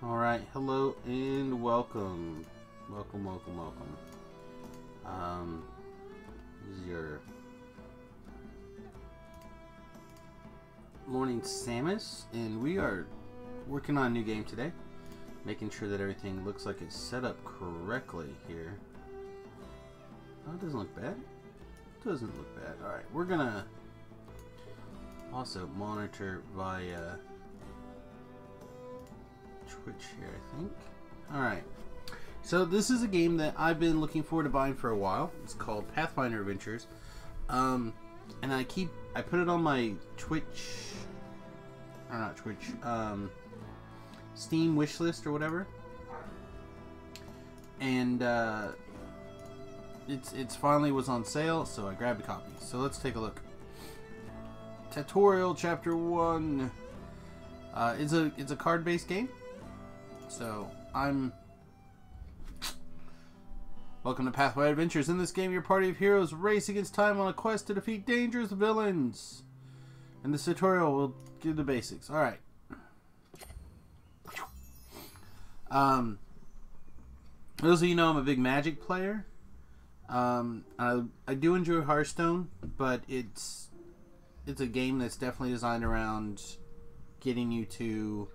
Alright, hello and welcome. Welcome. This is your morning Samius, and we are working on a new game today. Making sure that everything looks like it's set up correctly here. Oh, it doesn't look bad. It doesn't look bad. Alright, we're gonna also monitor via Twitch here, I think. Alright. So this is a game that I've been looking forward to buying for a while. It's called Pathfinder Adventures. And I put it on my Steam wish list or whatever. And it's finally was on sale, so I grabbed a copy. So let's take a look. Tutorial Chapter 1. It's a card-based game. So welcome to Pathfinder Adventures. In this game, your party of heroes race against time on a quest to defeat dangerous villains. In this tutorial, we'll give the basics. All right. Those of you know, I'm a big Magic player. I do enjoy Hearthstone, but it's a game that's definitely designed around getting you to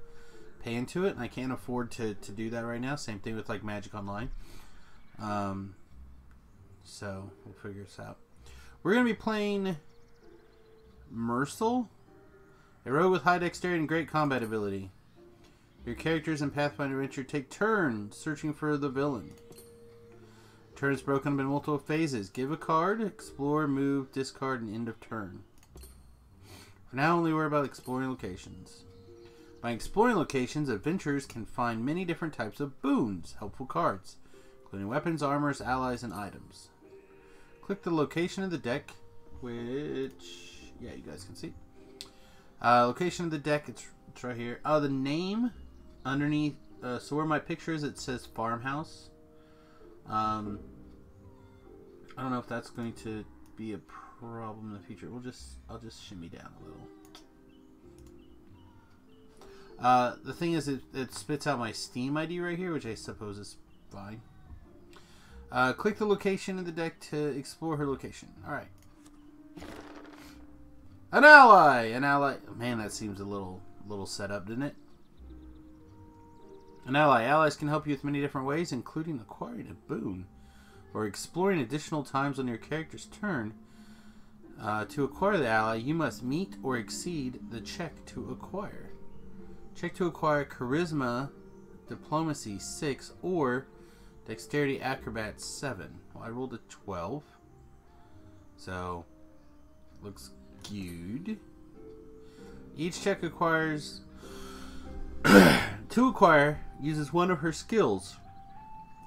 pay into it, and I can't afford to do that right now. Same thing with like Magic Online. So we'll figure this out. We're gonna be playing Mercil, a rogue with high dexterity and great combat ability. Your characters in Pathfinder Adventure take turns searching for the villain. Turn is broken up in multiple phases. Give a card, explore, move, discard, and end of turn. For now, only worry about exploring locations. By exploring locations, adventurers can find many different types of boons, helpful cards, including weapons, armors, allies, and items. Click the location of the deck, which, yeah, you guys can see. Location of the deck, it's right here. The name underneath, so where my picture is, it says farmhouse. I don't know if that's going to be a problem in the future. I'll just shimmy down a little. The thing is, it spits out my Steam ID right here, which I suppose is fine. Click the location of the deck to explore her location. Alright. An ally! An ally. Man, that seems a little set up, didn't it? An ally. Allies can help you with many different ways, including acquiring a boon or exploring additional times on your character's turn. To acquire the ally, you must meet or exceed the check to acquire. Check to acquire Charisma, Diplomacy 6, or Dexterity Acrobat 7. Well, I rolled a 12. So, looks good. Each check acquires... to acquire, uses one of her skills.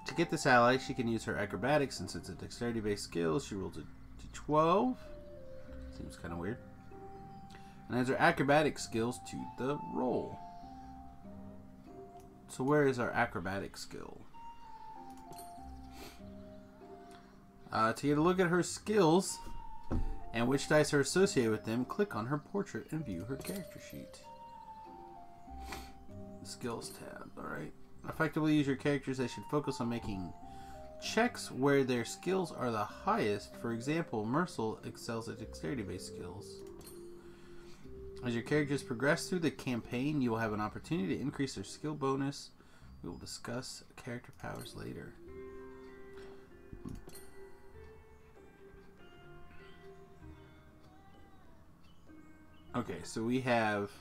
To get this ally, she can use her acrobatics, since it's a dexterity-based skill. She rolls a 12. Seems kind of weird. And adds her acrobatic skills to the roll. So where is our acrobatic skill? To get a look at her skills and which dice are associated with them, click on her portrait and view her character sheet. The skills tab, alright. Effectively use your characters. They should focus on making checks where their skills are the highest. For example, Mercil excels at dexterity-based skills. As your characters progress through the campaign, you will have an opportunity to increase their skill bonus. We will discuss character powers later. Okay, so we have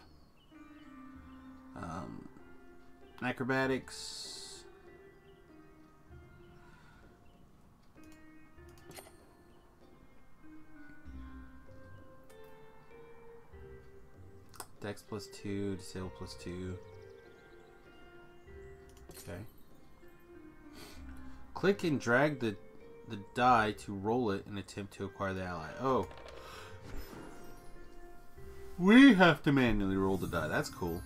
acrobatics, Dex +2, Disable +2. Okay. Click and drag the die to roll it and attempt to acquire the ally. Oh. We have to manually roll the die. That's cool.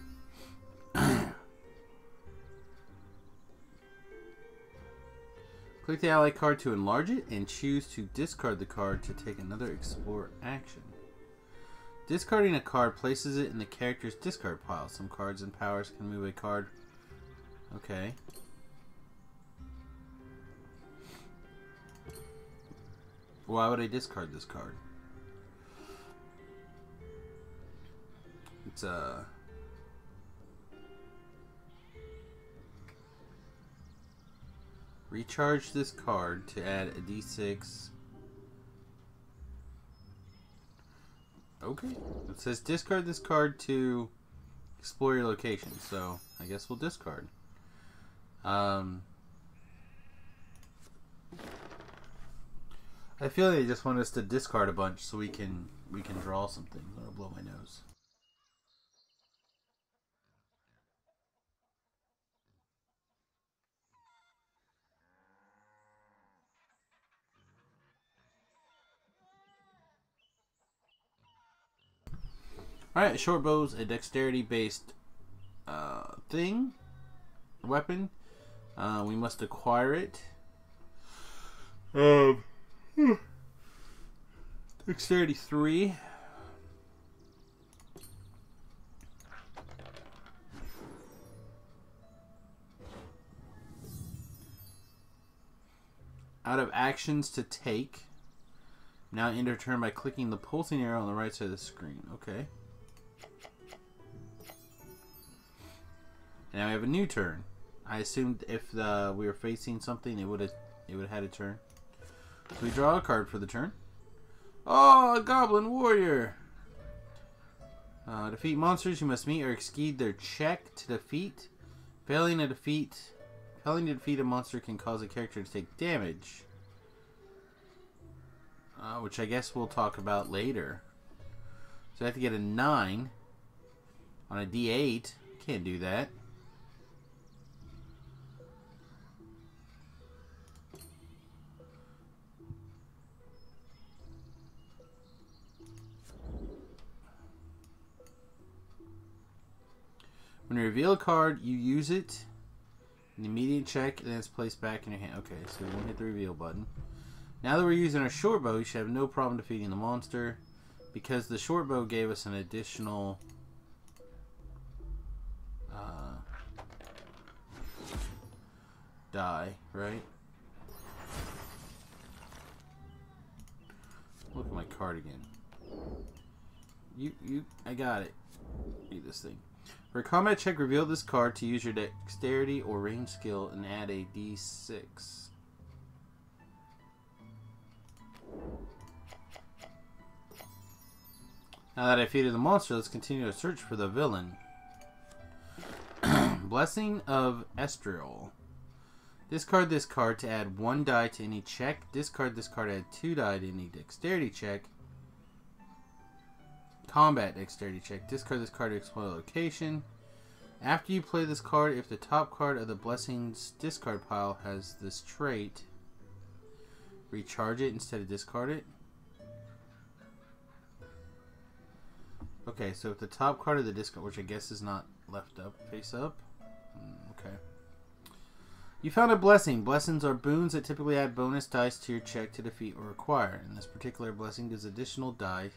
Click the ally card to enlarge it and choose to discard the card to take another explore action. Discarding a card places it in the character's discard pile. Some cards and powers can move a card Okay. Why would I discard this card? It's recharge this card to add a d6. Okay. It says discard this card to explore your location, so I guess we'll discard. I feel like they just want us to discard a bunch so we can draw something. I'm gonna blow my nose. Alright, short bow's a dexterity based weapon. We must acquire it. Dexterity 3. Out of actions to take. Now end your turn by clicking the pulsing arrow on the right side of the screen. Okay. And now we have a new turn. I assumed if we were facing something, it would have had a turn. So we draw a card for the turn. Oh, a goblin warrior! Defeat monsters. You must meet or exceed their check to defeat. Failing to defeat a monster can cause a character to take damage. Which I guess we'll talk about later. So I have to get a 9 on a d8. Can't do that. When you reveal a card, you use it. An immediate check, and then it's placed back in your hand. Okay, so we won't hit the reveal button. Now that we're using our short bow, you should have no problem defeating the monster. Because the short bow gave us an additional die, right? Look at my card again. I got it. Read this thing. For a combat check, reveal this card to use your dexterity or range skill and add a d6. Now that I defeated the monster, let's continue to search for the villain. Blessing of Estriol. Discard this card to add 1 die to any check. Discard this card to add 2 die to any dexterity check. Combat dexterity check. Discard this card to explore the location. After you play this card, if the top card of the Blessings discard pile has this trait, recharge it instead of discard it. Okay, so if the top card of the discard, which I guess is not left up, face up. Okay. You found a blessing. Blessings are boons that typically add bonus dice to your check to defeat or acquire. And this particular blessing gives additional die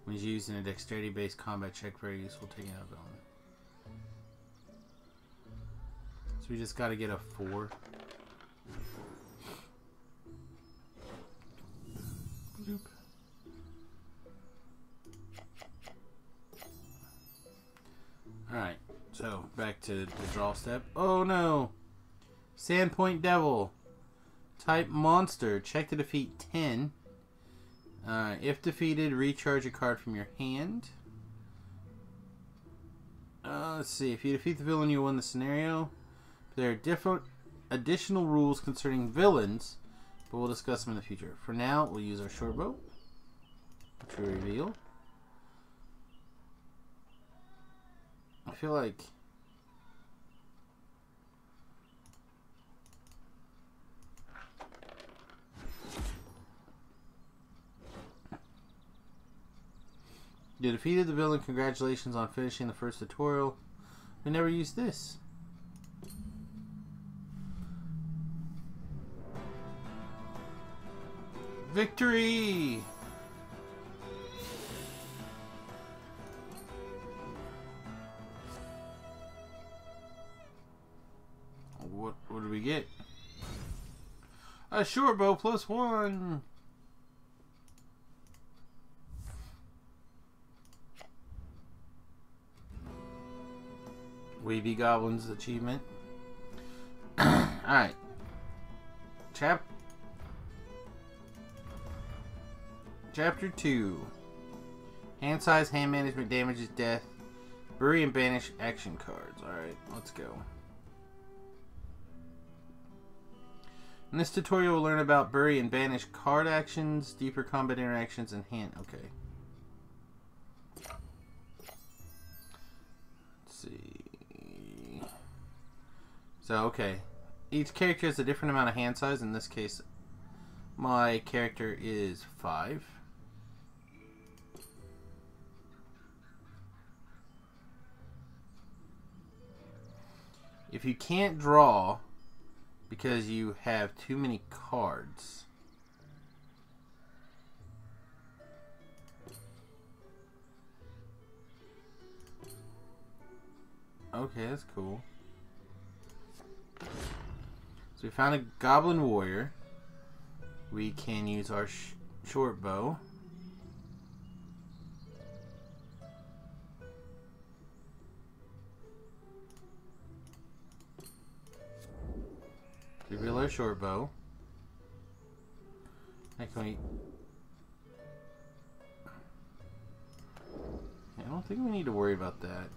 when used in a dexterity-based combat check. Very useful taking out a villain. So we just got to get a 4. Bloop. Alright, so back to the draw step. Oh no! Sandpoint Devil. Type monster. Check to defeat 10. If defeated, recharge a card from your hand. Let's see. If you defeat the villain, you win the scenario. There are different additional rules concerning villains, but we'll discuss them in the future. For now, we'll use our short bow to reveal. I feel like you defeated the villain. Congratulations on finishing the first tutorial. We never used this. Victory! what did we get? A short bow +1. Weeby Goblins achievement. Alright. Chapter 2. Hand size, hand management, damages, death, bury and banish action cards. Alright, let's go. In this tutorial, we'll learn about bury and banish card actions, deeper combat interactions, and hand. Okay. Let's see. So, okay. Each character has a different amount of hand size. In this case, my character is 5. If you can't draw because you have too many cards, okay, that's cool. So we found a goblin warrior. We can use our short bow. Reveal our short bow. I don't think we need to worry about that.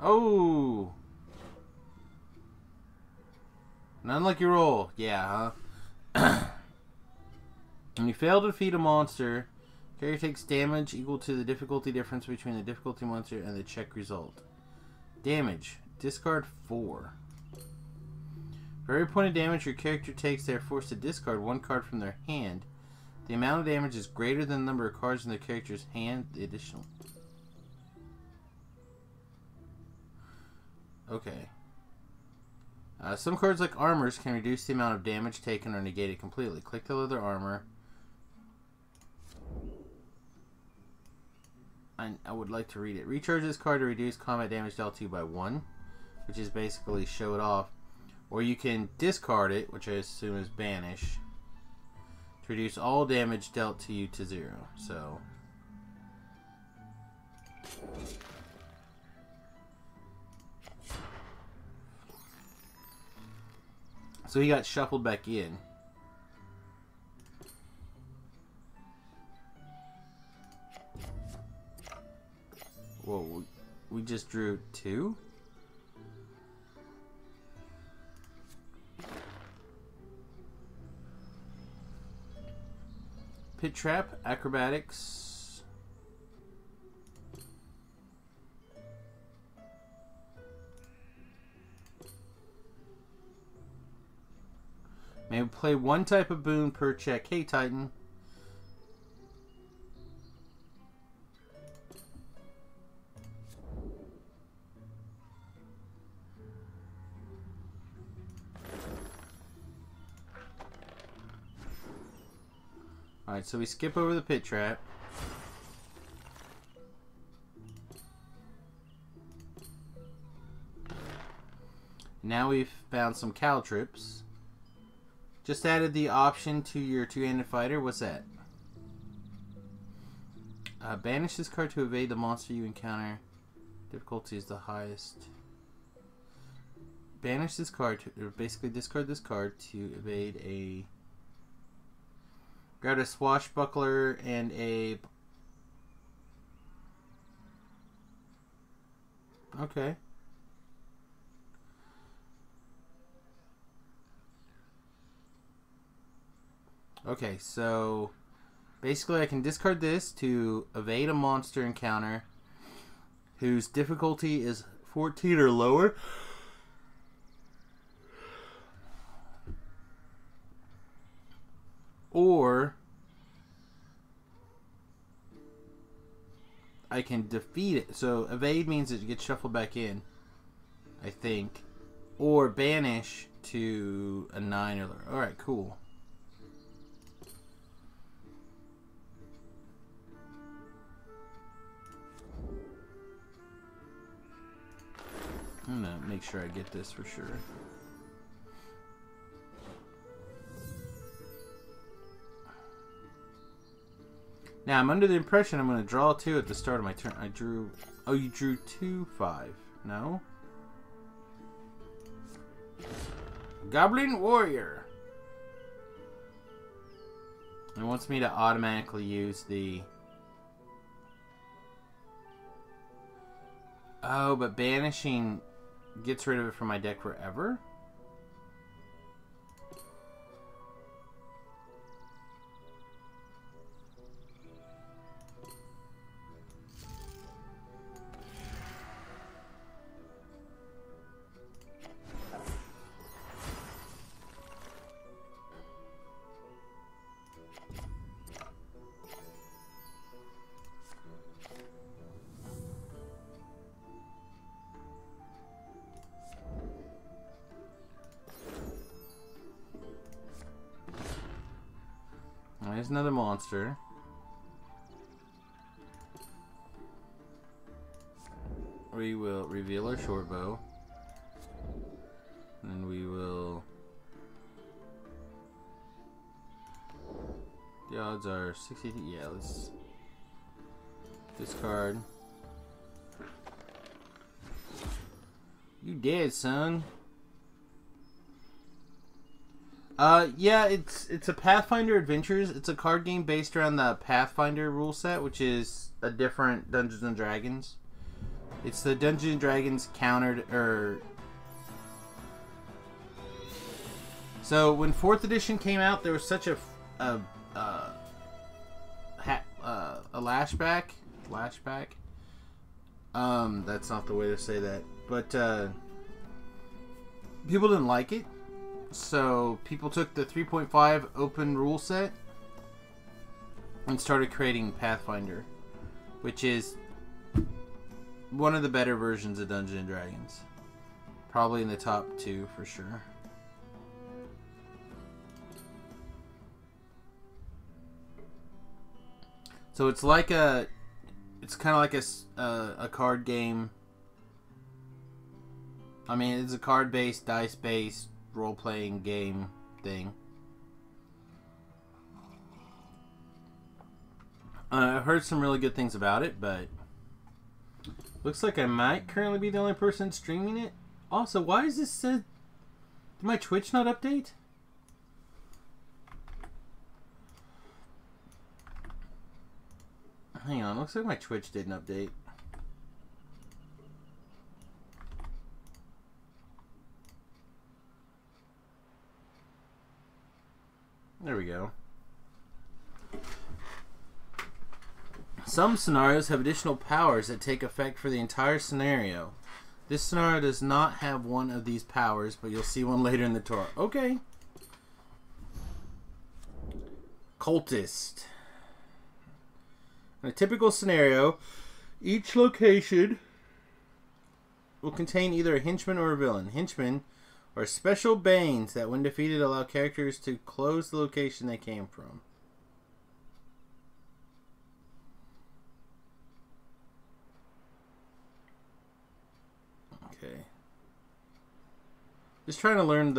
Oh! An unlucky roll. Yeah, huh? When you fail to defeat a monster, the character takes damage equal to the difficulty difference between the difficulty monster and the check result. Damage. Discard 4. For every point of damage your character takes, they are forced to discard 1 card from their hand. The amount of damage is greater than the number of cards in their character's hand. The additional. Okay. Some cards like armors can reduce the amount of damage taken or negate it completely. Click the leather armor. I would like to read it. Recharge this card to reduce combat damage dealt to you by 1, which is basically show it off. Or you can discard it, which I assume is banish, to reduce all damage dealt to you to 0. So he got shuffled back in. Whoa, we just drew 2? Pit Trap, Acrobatics. May play 1 type of boon per check. Hey, Titan. Alright, so we skip over the Pit Trap. Now we've found some caltrips. Just added the option to your two-handed fighter. What's that? Banish this card to evade the monster you encounter. Difficulty is the highest. Banish this card to, or basically discard this card to evade a... Grab a swashbuckler and a... Okay. Okay, so basically I can discard this to evade a monster encounter whose difficulty is 14 or lower. Or I can defeat it. So evade means it gets shuffled back in, I think. Or banish to a 9 or lower. Alright, cool. I'm gonna make sure I get this for sure. Now, I'm under the impression I'm going to draw 2 at the start of my turn. I drew... Oh, you drew 2, 5. No? Goblin Warrior. It wants me to automatically use the... Oh, but banishing gets rid of it from my deck forever? There's another monster. We will reveal our short bow. And we will... The odds are 60... Yeah, let's... Discard. You dead, son. Yeah, it's a Pathfinder Adventures. It's a card game based around the Pathfinder rule set, which is a different Dungeons and Dragons. It's the Dungeons and Dragons countered, So when 4th edition came out, there was such a lashback. That's not the way to say that, but people didn't like it. So people took the 3.5 open rule set and started creating Pathfinder, which is one of the better versions of Dungeons and Dragons. Probably in the top 2 for sure. So it's like it's kind of like a card game. I mean, it's a card-based, dice-based, role-playing game thing. I've heard some really good things about it, but looks like I might currently be the only person streaming it. Also, why is this said? Did my Twitch not update? Hang on, looks like my Twitch didn't update. There we go. Some scenarios have additional powers that take effect for the entire scenario. This scenario does not have one of these powers, but you'll see one later in the tour. Okay. Cultist. In a typical scenario, each location will contain either a henchman or a villain. Henchmen are special banes that, when defeated, allow characters to close the location they came from. Okay. Just trying to learn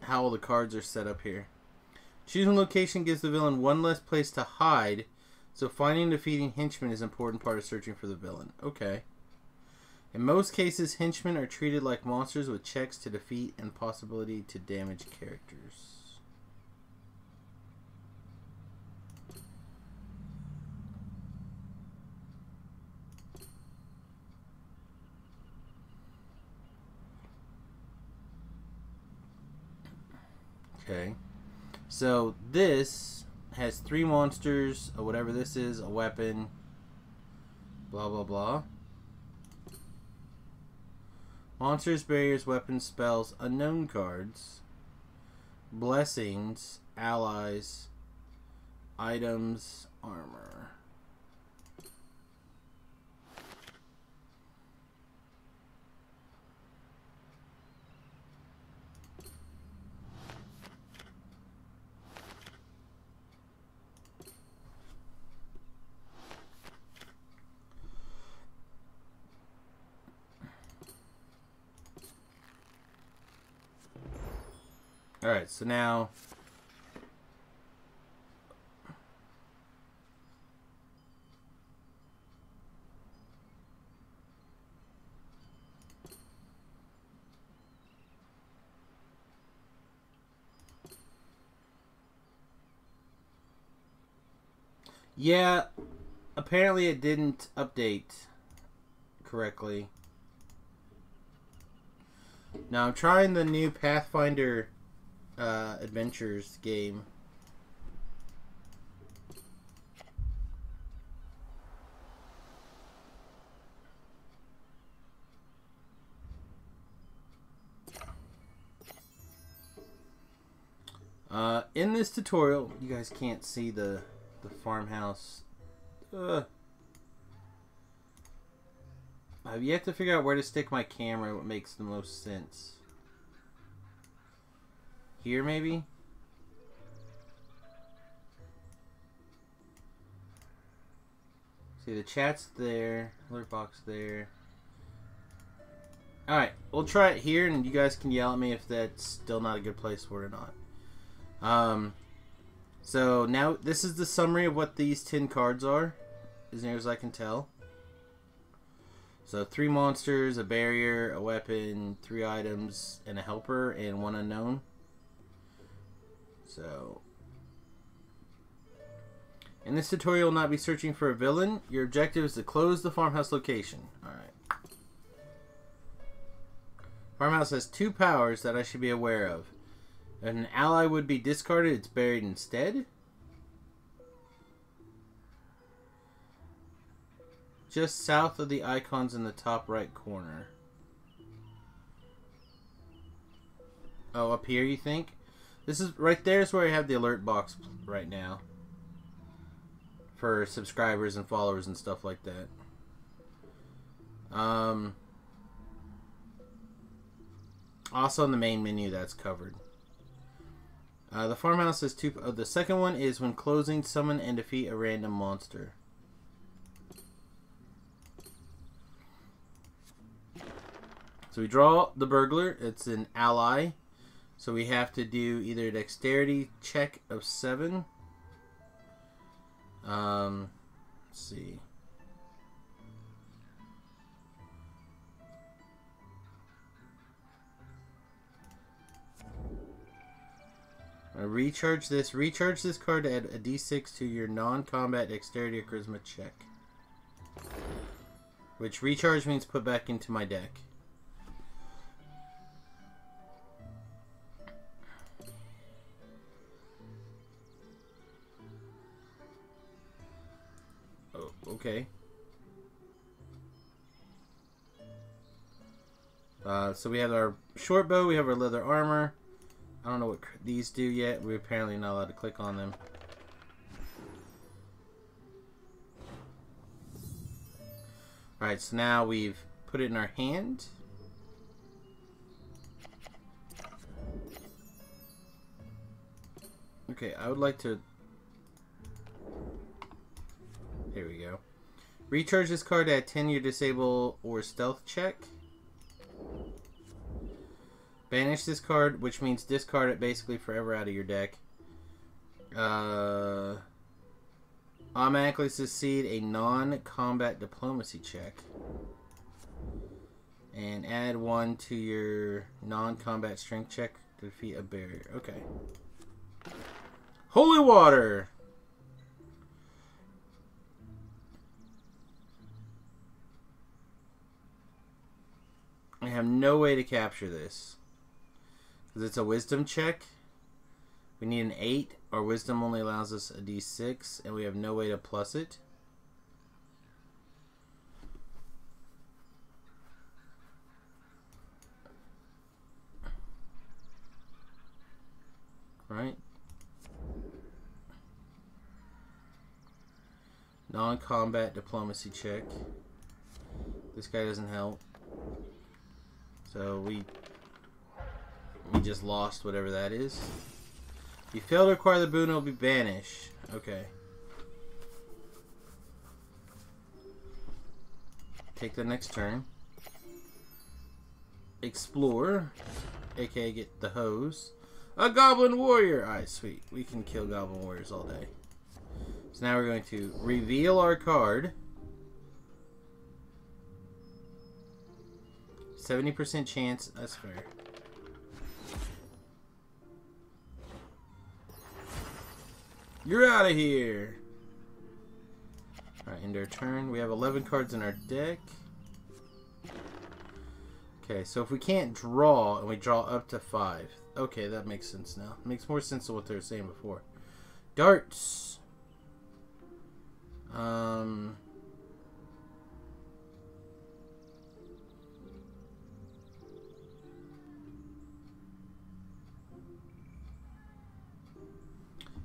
how all the cards are set up here. Choosing location gives the villain one less place to hide, so finding and defeating henchmen is an important part of searching for the villain. Okay. In most cases, henchmen are treated like monsters with checks to defeat and possibility to damage characters. Okay. So this has 3 monsters, or whatever this is, a weapon, blah blah blah. Monsters, barriers, weapons, spells, unknown cards, blessings, allies, items, armor. Alright, so now... Yeah, apparently it didn't update correctly. Now I'm trying the new Pathfinder Adventures game. In this tutorial, you guys can't see the farmhouse. I've yet to figure out where to stick my camera, what makes the most sense. Here, maybe? See, the chat's there, alert box there. Alright, we'll try it here, and you guys can yell at me if that's still not a good place for it or not. So now this is the summary of what these 10 cards are, as near as I can tell. So 3 monsters, a barrier, a weapon, 3 items, and a helper, and 1 unknown. So in this tutorial, you'll not be searching for a villain. Your objective is to close the farmhouse location. Alright. Farmhouse has 2 powers that I should be aware of. If an ally would be discarded, it's buried instead. Just south of the icons in the top right corner. Oh, up here you think? This is right there is where I have the alert box right now. For subscribers and followers and stuff like that. Also in the main menu that's covered. The farmhouse has 2. The second one is when closing, summon and defeat a random monster. So we draw the burglar. It's an ally. So we have to do either a dexterity check of 7. Let's see. Recharge this. Recharge this card to add a d6 to your non-combat dexterity or charisma check. Which recharge means put back into my deck. Oh, okay. So we have our short bow. We have our leather armor. I don't know what these do yet. We're apparently not allowed to click on them. Alright, so now we've put it in our hand. Okay, I would like to... Here we go. Recharge this card at 10 your disable or stealth check. Banish this card, which means discard it basically forever out of your deck. Automatically succeed a non-combat diplomacy check. And add 1 to your non-combat strength check to defeat a barrier. Okay. Holy water! I have no way to capture this. Because it's a wisdom check. We need an 8. Our wisdom only allows us a d6. And we have no way to plus it. Right? Non-combat diplomacy check. This guy doesn't help. So we just lost whatever that is. If you fail to acquire the boon, it will be banished. Okay. Take the next turn. Explore, aka get the hose. A goblin warrior! Alright, sweet. We can kill goblin warriors all day. So now we're going to reveal our card. 70% chance. That's fair. You're out of here! Alright, end our turn. We have 11 cards in our deck. Okay, so if we can't draw, and we draw up to 5. Okay, that makes sense now. Makes more sense than what they were saying before. Darts!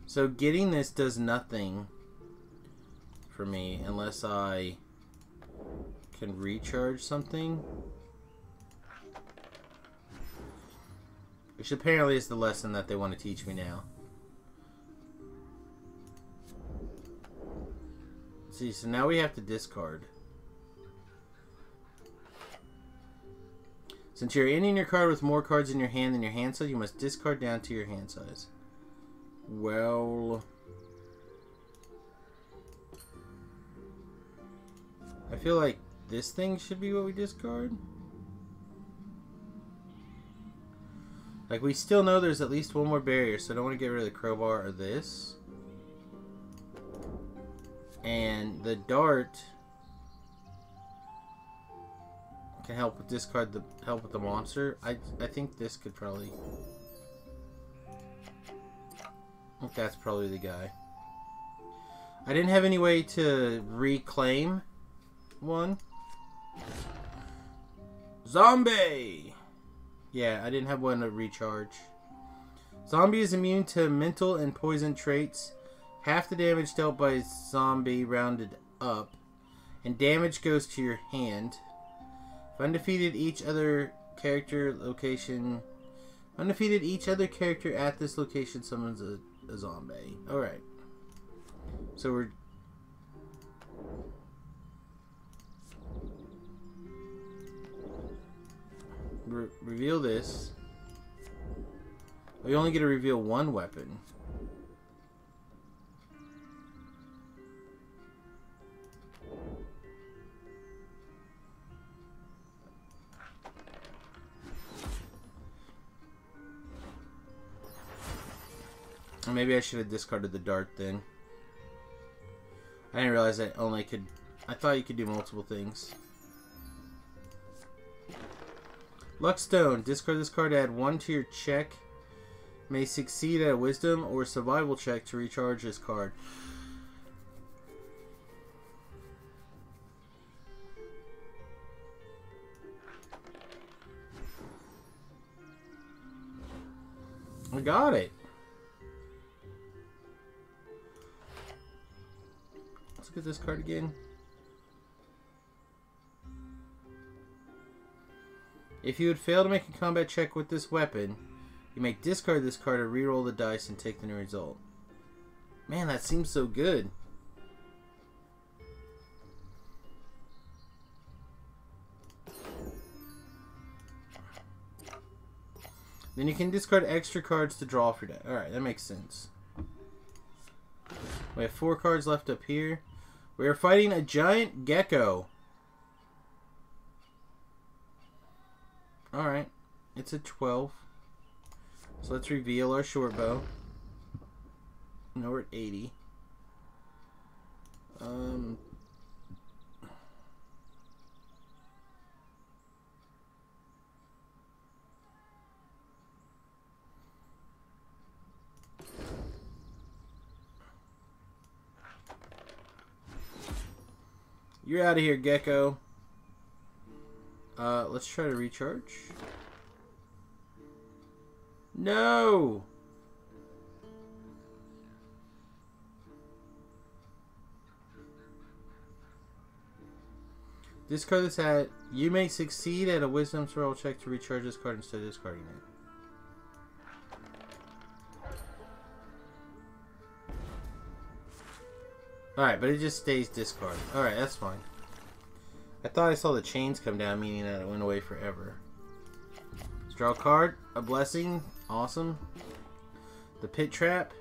So getting this does nothing for me unless I can recharge something. Which apparently is the lesson that they want to teach me now. See, so now we have to discard. Since you're ending your card with more cards in your hand than your hand size, you must discard down to your hand size. Well, I feel like this thing should be what we discard. Like, we still know there's at least one more barrier, so I don't want to get rid of the crowbar or this. And the dart can help with discard the help with the monster. I think this could probably. I think that's probably the guy. I didn't have any way to reclaim one. Zombie! Yeah, I didn't have one to recharge. Zombie is immune to mental and poison traits. Half the damage dealt by zombie rounded up. And damage goes to your hand. If undefeated, each other character location... Undefeated, each other character at this location summons a zombie. Alright. So we're... reveal this. We only get to reveal one weapon. Maybe I should have discarded the dart then. I didn't realize I only could... I thought you could do multiple things. Luckstone. Discard this card to add 1 to your check. May succeed at a wisdom or survival check to recharge this card. I got it. Let's look at this card again. If you would fail to make a combat check with this weapon, you may discard this card to reroll the dice and take the new result. Man, that seems so good. Then you can discard extra cards to draw off your deck. Alright, that makes sense. We have 4 cards left up here. We are fighting a giant gecko. Alright, it's a 12. So let's reveal our short bow. Now we're at 80. You're out of here, gecko. Let's try to recharge. No! Discard this hat. You may succeed at a wisdom survival check to recharge this card instead of discarding it. Alright, but it just stays discarded. Alright, that's fine. I thought I saw the chains come down, meaning that it went away forever. Let's draw a card. A blessing. Awesome. The pit trap.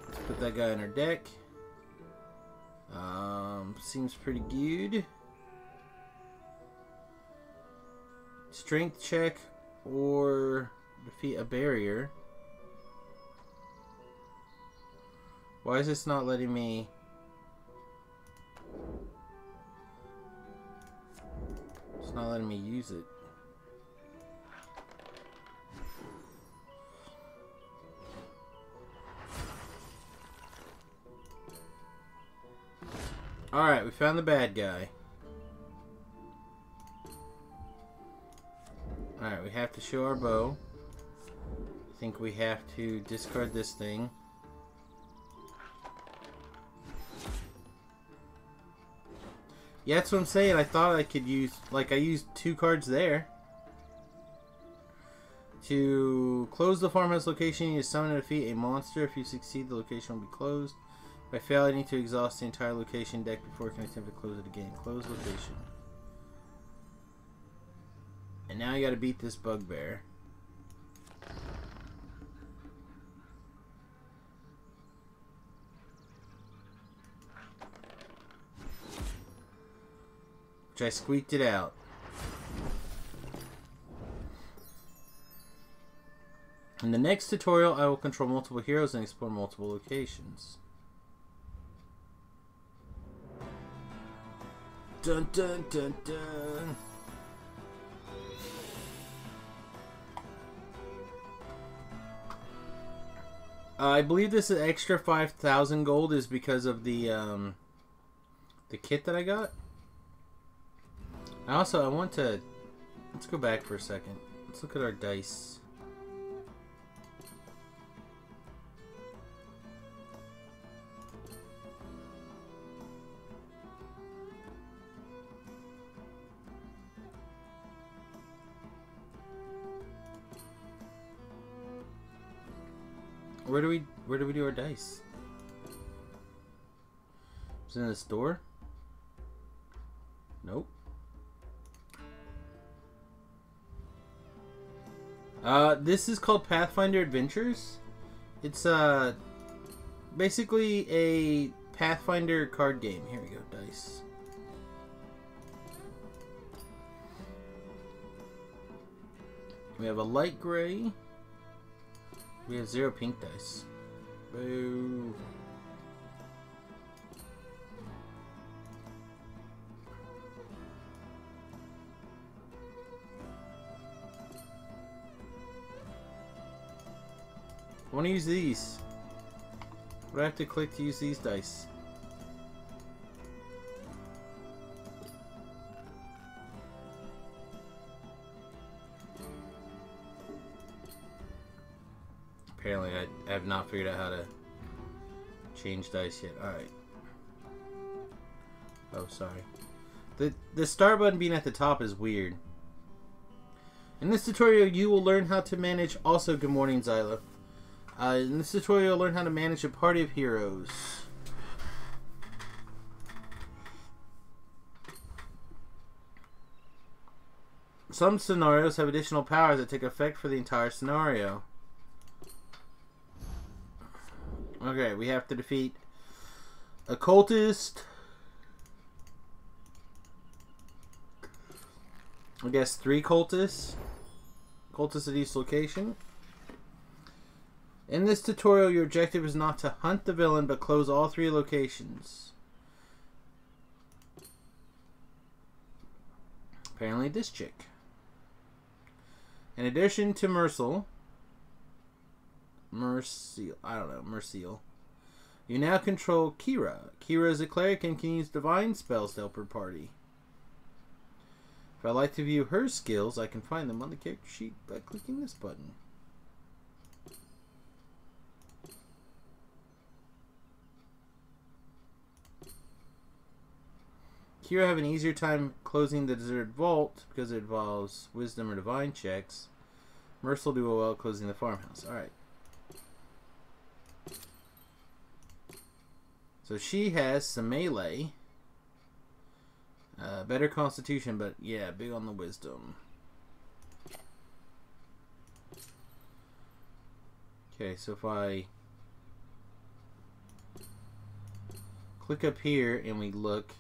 Let's put that guy on our deck. Seems pretty good. Strength check or defeat a barrier. Why is this not letting me? It's not letting me use it. Alright, we found the bad guy. Alright, we have to show our bow. I think we have to discard this thing. Yeah, that's what I'm saying. I thought I could use... Like, I used 2 cards there. To close the farmhouse location, you summon and defeat a monster. If you succeed, the location will be closed. If I fail, I need to exhaust the entire location deck before I can attempt to close it again. Close location. And now I gotta beat this bugbear. Which I squeaked it out. In the next tutorial, I will control multiple heroes and explore multiple locations. Dun dun dun dun. I believe this extra 5,000 gold is because of the kit that I got. Also, I want to... Let's go back for a second. Let's look at our dice. Where do we do our dice? Is it in the store? Nope. This is called Pathfinder Adventures. It's basically a Pathfinder card game. Here we go, dice. We have a light gray. We have 0 pink dice. Boo. I want to use these. What do I have to click to use these dice? Apparently I have not figured out how to change dice yet. Alright. Oh, sorry. The start button being at the top is weird. In this tutorial, you will learn how to manage... Also, good morning, Zyla. In this tutorial, you'll learn how to manage a party of heroes. Some scenarios have additional powers that take effect for the entire scenario. Okay, we have to defeat a cultist. I guess 3 cultists. Cultists at each location. In this tutorial, your objective is not to hunt the villain, but close all 3 locations. Apparently this chick. In addition to Merciel, you now control Kira. Kira is a cleric and can use divine spells to help her party. If I'd like to view her skills, I can find them on the character sheet by clicking this button. Kira have an easier time closing the deserted vault because it involves wisdom or divine checks. Merciel do well closing the farmhouse. Alright. So she has some melee. Better constitution, but yeah, big on the wisdom. Okay, so if I click up here and we look,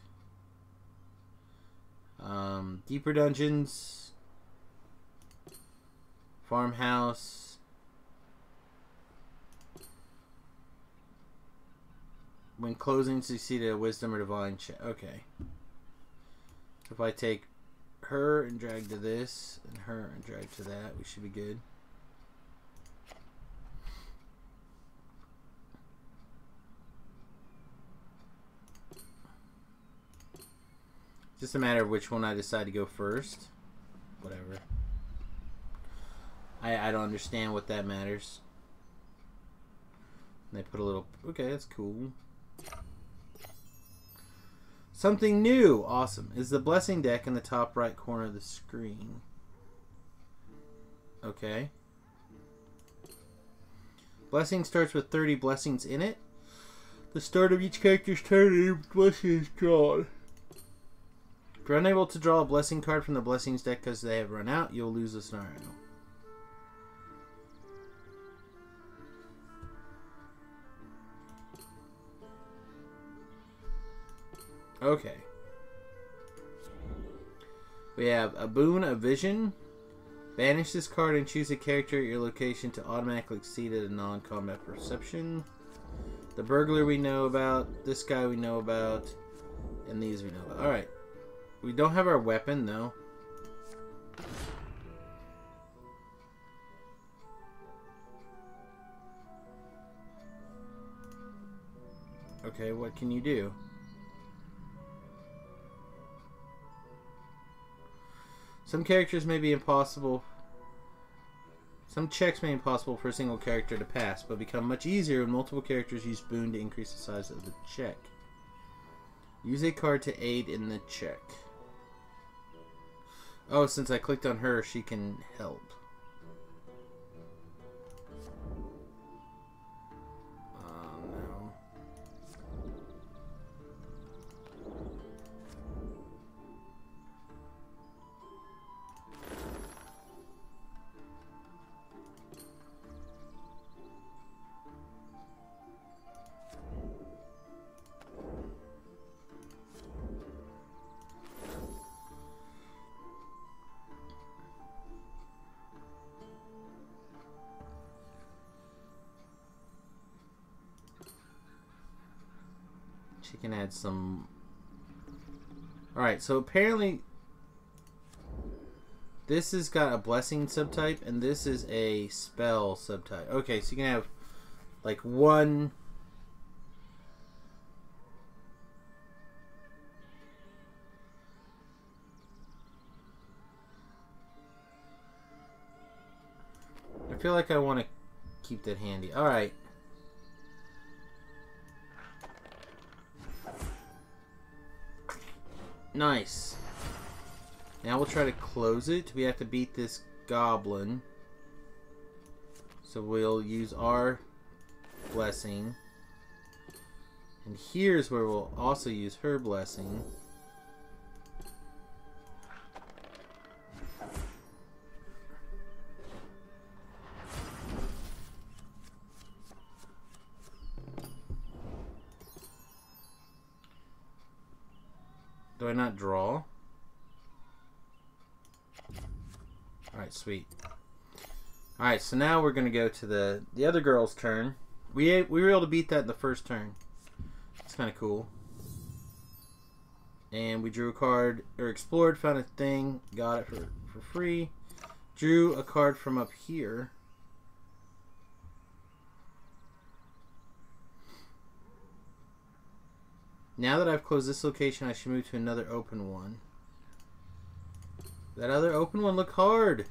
deeper dungeons, farmhouse, when closing succeed a wisdom or divine check. Okay. So if I take her and drag to this, and her and drag to that, we should be good. Just a matter of which one I decide to go first. Whatever. I don't understand what that matters. And they put a little... Okay, that's cool. Something new! Awesome. Is the blessing deck in the top right corner of the screen. Okay. Blessing starts with 30 blessings in it. The start of each character's turn, a blessing is drawn. If you're unable to draw a blessing card from the blessings deck because they have run out, you'll lose the scenario. Okay. We have a boon, a vision. Banish this card and choose a character at your location to automatically exceed at a non-combat perception. The burglar we know about. This guy we know about. And these we know about. Alright. We don't have our weapon, though. Okay, what can you do? Some characters may be impossible. Some checks may be impossible for a single character to pass, but become much easier when multiple characters use boon to increase the size of the check. Use a card to aid in the check. Oh, since I clicked on her, she can help. No. She can add some... Alright, so apparently this has got a blessing subtype and this is a spell subtype. Okay, so you can have like one... I feel like I want to keep that handy. Alright. Nice. Now we'll try to close it. We have to beat this goblin. So we'll use our blessing. And here's where we'll also use her blessing. Do I not draw? Alright, sweet. Alright, so now we're going to go to the other girl's turn. We were able to beat that in the first turn. It's kind of cool. And we drew a card, or explored, found a thing, got it for free. Drew a card from up here. Now that I've closed this location, I should move to another open one. That other open one looked hard.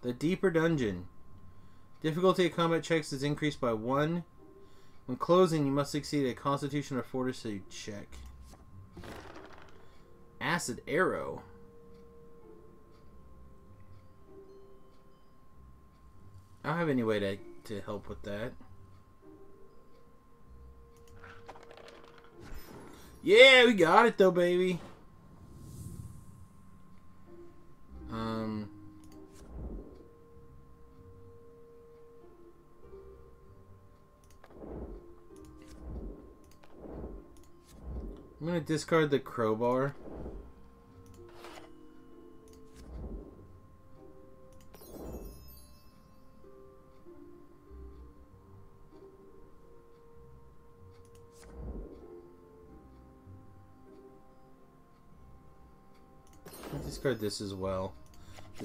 The deeper dungeon. Difficulty of combat checks is increased by 1. When closing, you must succeed a Constitution or Fortitude check. Acid arrow. I don't have any way to to help with that. Yeah, we got it though, baby. I'm gonna discard the crowbar. I'll discard this as well.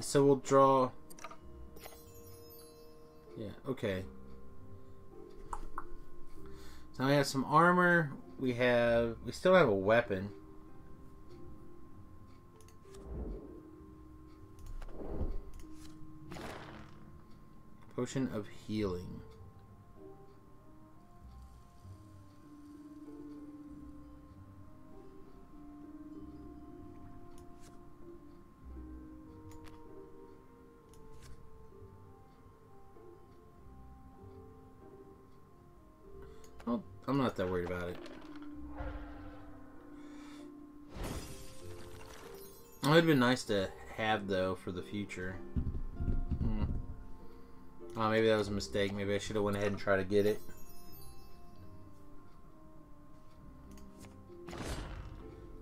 So we'll draw. Yeah, okay. So now we have some armor. We still have a weapon. Potion of healing. Well, I'm not that worried about it. It would have been nice to have, though, for the future. Oh, maybe that was a mistake. Maybe I should have went ahead and tried to get it.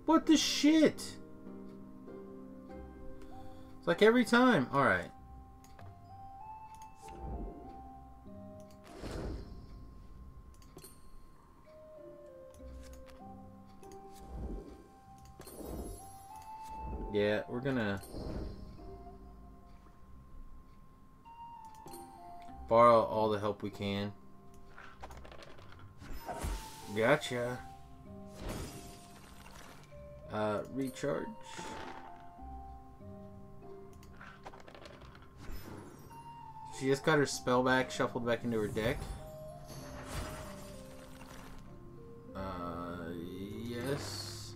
What the shit? It's like every time. Alright. Yeah, we're gonna borrow all the help we can. Gotcha. Recharge. She just got her spell back, shuffled back into her deck. Yes.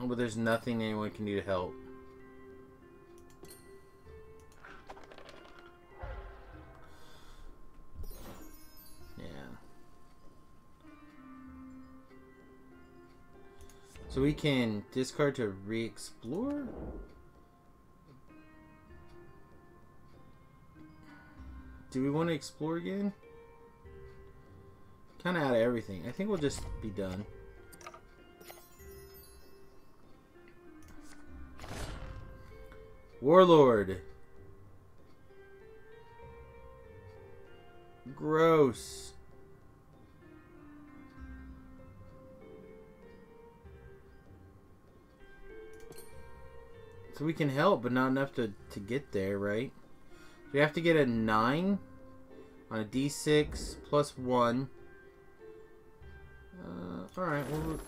Oh, but there's nothing anyone can do to help. So we can discard to re-explore? Do we want to explore again? Kind of out of everything. I think we'll just be done. Warlord. Gross. So we can help, but not enough to get there, right? We have to get a 9 on a d6 plus 1. Alright, well,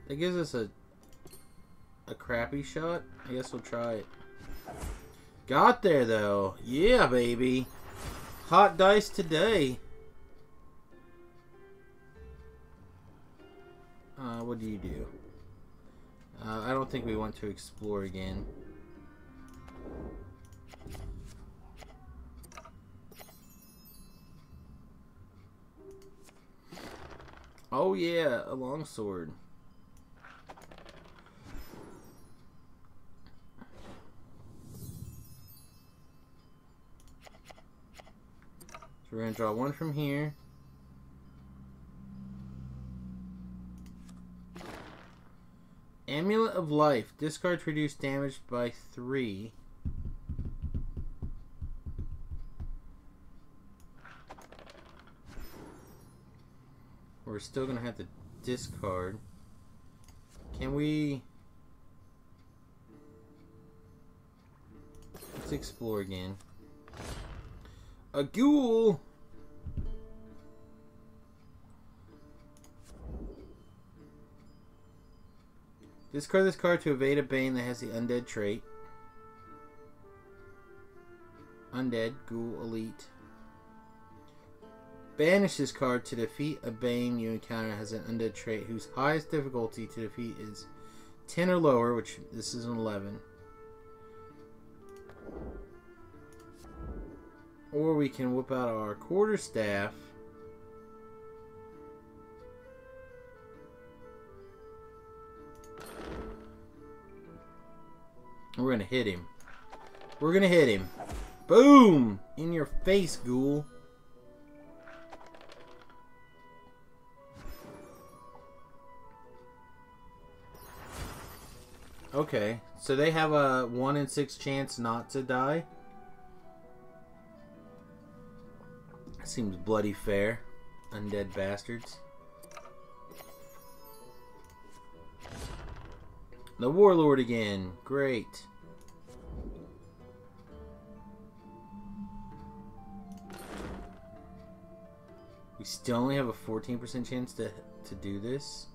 that gives us a crappy shot. I guess we'll try it. Got there, though. Yeah, baby. Hot dice today. What do you do? I don't think we want to explore again. Oh yeah, a longsword. So we're going to draw one from here. Amulet of Life. Discard to reduce damage by 3. We're still going to have to discard. Can we... Let's explore again. A ghoul! Discard this card to evade a bane that has the undead trait. Undead, Ghoul, Elite. Banish this card to defeat a bane you encounter that has an undead trait whose highest difficulty to defeat is 10 or lower, which this is an 11. Or we can whip out our quarterstaff. We're gonna hit him. We're gonna hit him. Boom! In your face, ghoul. Okay, so they have a 1 in 6 chance not to die. Seems bloody fair. Undead bastards. The Warlord again. Great. We still only have a 14% chance to do this.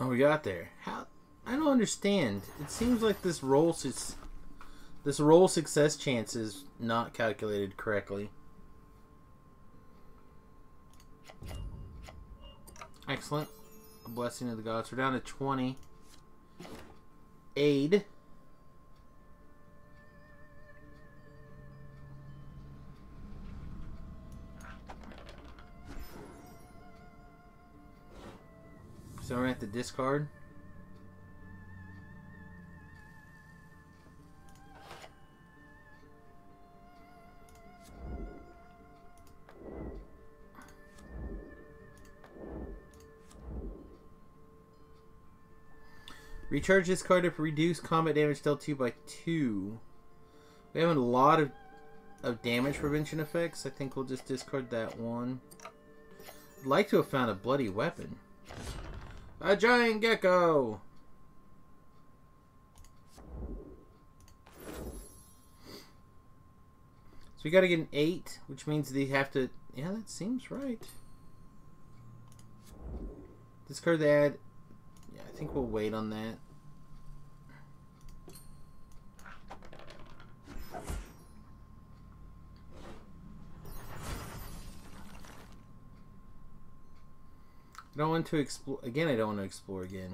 Oh, we got there. How? I don't understand. It seems like this roll success chance is not calculated correctly. Excellent. A blessing of the gods. We're down to 20. Aid. So we're at the discard. Recharge this card to reduce combat damage dealt to you by 2. We have a lot of damage prevention effects. I think we'll just discard that one. I'd like to have found a bloody weapon. A giant gecko! So we gotta get an 8, which means they have to... Yeah, that seems right. Discard the ad. Yeah, I think we'll wait on that. I don't want to explore again. I don't want to explore again.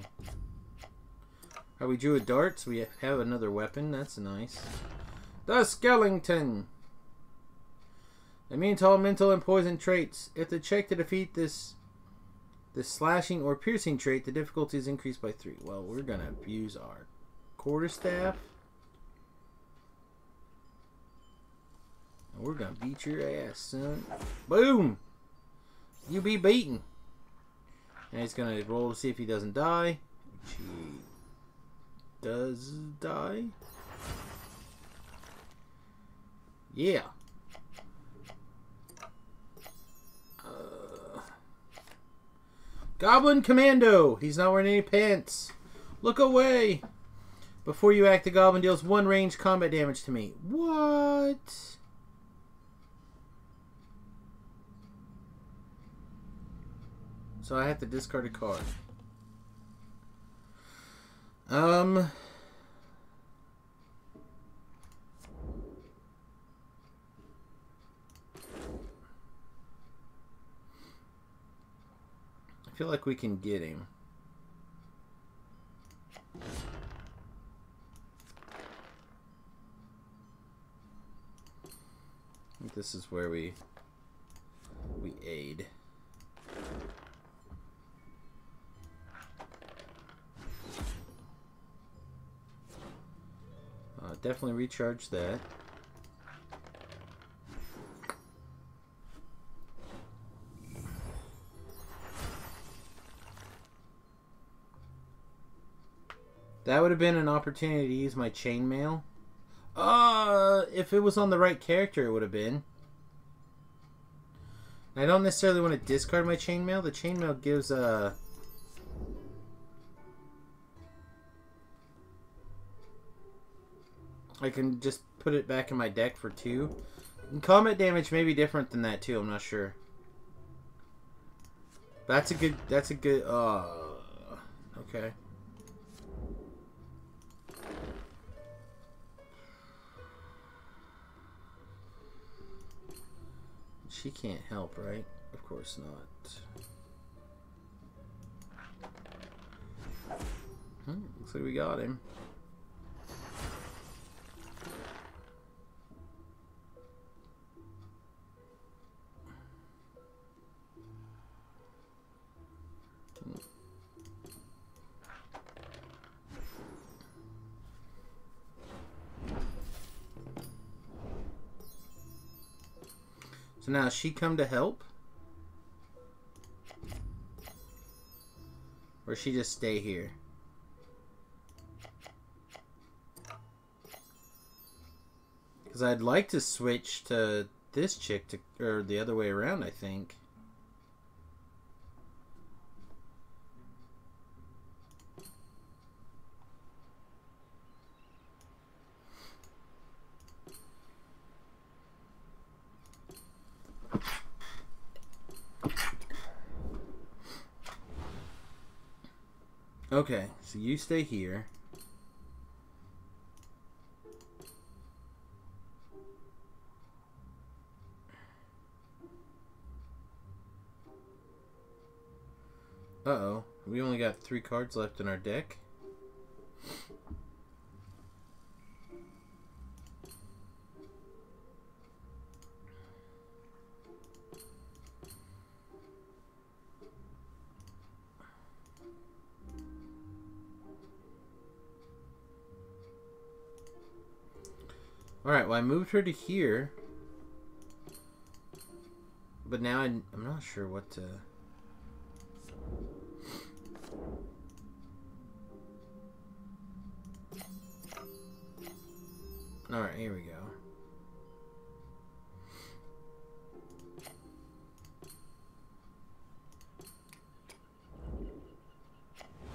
Alright, we drew a dart, so we have another weapon. That's nice. The skeleton. Immune to all mental and poison traits. If the check to defeat this slashing or piercing trait, the difficulty is increased by 3. Well, we're gonna abuse our quarterstaff. And we're gonna beat your ass, son. Boom! You be beaten. And he's gonna roll to see if he doesn't die. Which he does die. Yeah. Goblin Commando! He's not wearing any pants. Look away! Before you act, the goblin deals 1 range combat damage to me. What? So I have to discard a card. I feel like we can get him. I think this is where we aid. Definitely recharge that. That would have been an opportunity to use my chainmail. If it was on the right character, it would have been. I don't necessarily want to discard my chainmail. The chainmail gives I can just put it back in my deck for 2. And combat damage may be different than that too, I'm not sure. That's a good, okay. She can't help, right? Of course not. Looks like we got him. So now, she come to help? Or she just stay here? Because I'd like to switch to this chick, or the other way around, I think. Okay, so you stay here. Uh-oh. We only got 3 cards left in our deck. Alright, well I moved her to here. But now I'm not sure what to... Alright, here we go.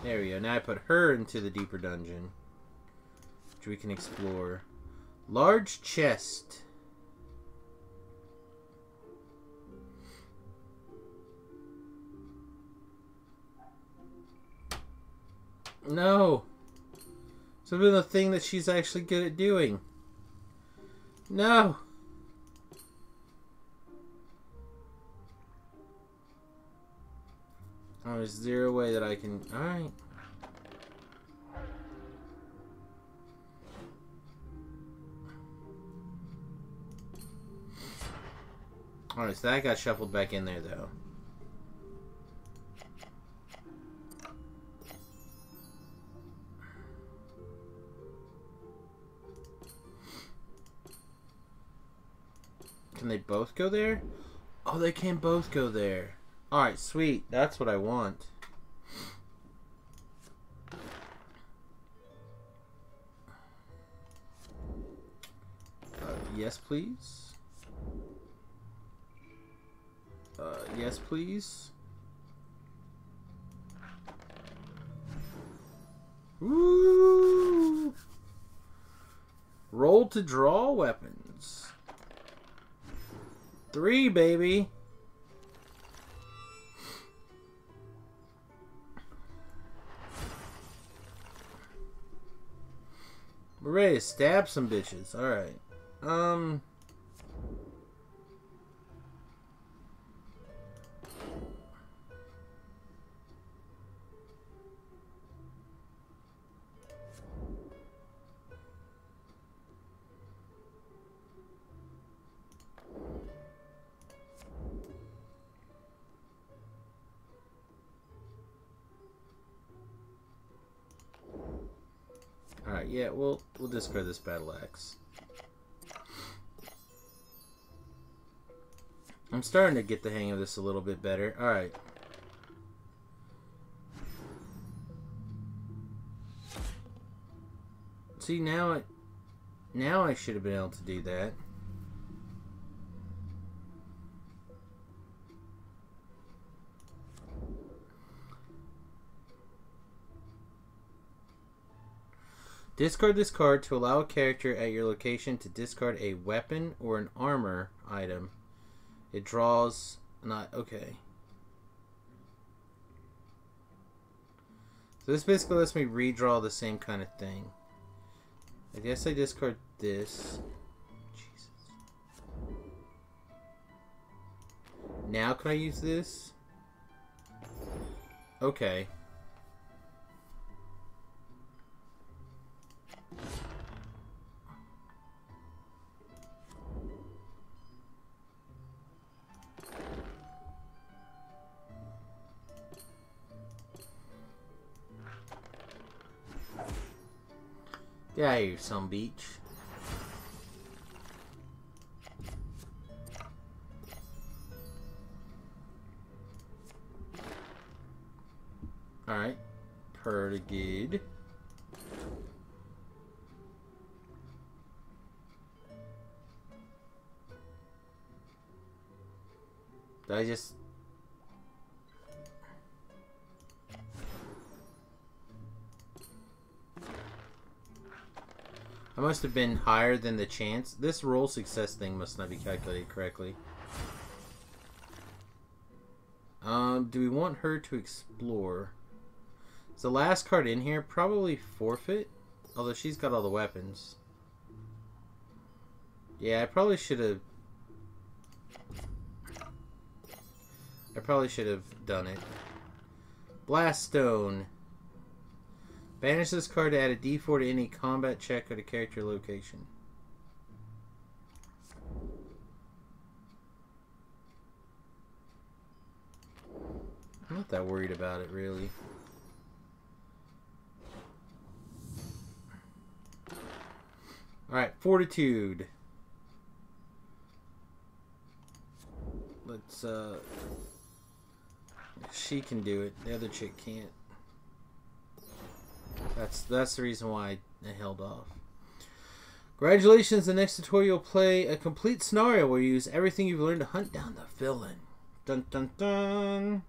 There we go. Now I put her into the deeper dungeon, which we can explore. Large chest. No. It's been the thing that she's actually good at doing. No. Oh, there's 0 way that I can... Alright. Alright, so that got shuffled back in there, though. Can they both go there? Oh, they can both go there. Alright, sweet. That's what I want. Yes, please. Yes, please. Woo! Roll to draw weapons. 3, baby. We're ready to stab some bitches. Alright. Alright, yeah, we'll discard this battle axe. I'm starting to get the hang of this a little bit better. Alright. See, now I should have been able to do that. Discard this card to allow a character at your location to discard a weapon or an armor item. It draws... not... okay. So this basically lets me redraw the same kind of thing. I guess I discard this. Jesus. Now can I use this? Okay. Get out of here, some beach. Alright. Pretty good. Did I just... I must have been higher than the chance. This roll success thing must not be calculated correctly. Do we want her to explore? Is the last card in here probably forfeit? Although she's got all the weapons. Yeah, I probably should have done it. Blast Stone. Banish this card to add a D4 to any combat check at a character location. I'm not that worried about it, really. Alright, Fortitude. Let's, she can do it. The other chick can't. That's the reason why I held off. Congratulations, the next tutorial you'll play a complete scenario where you use everything you've learned to hunt down the villain. Dun dun dun.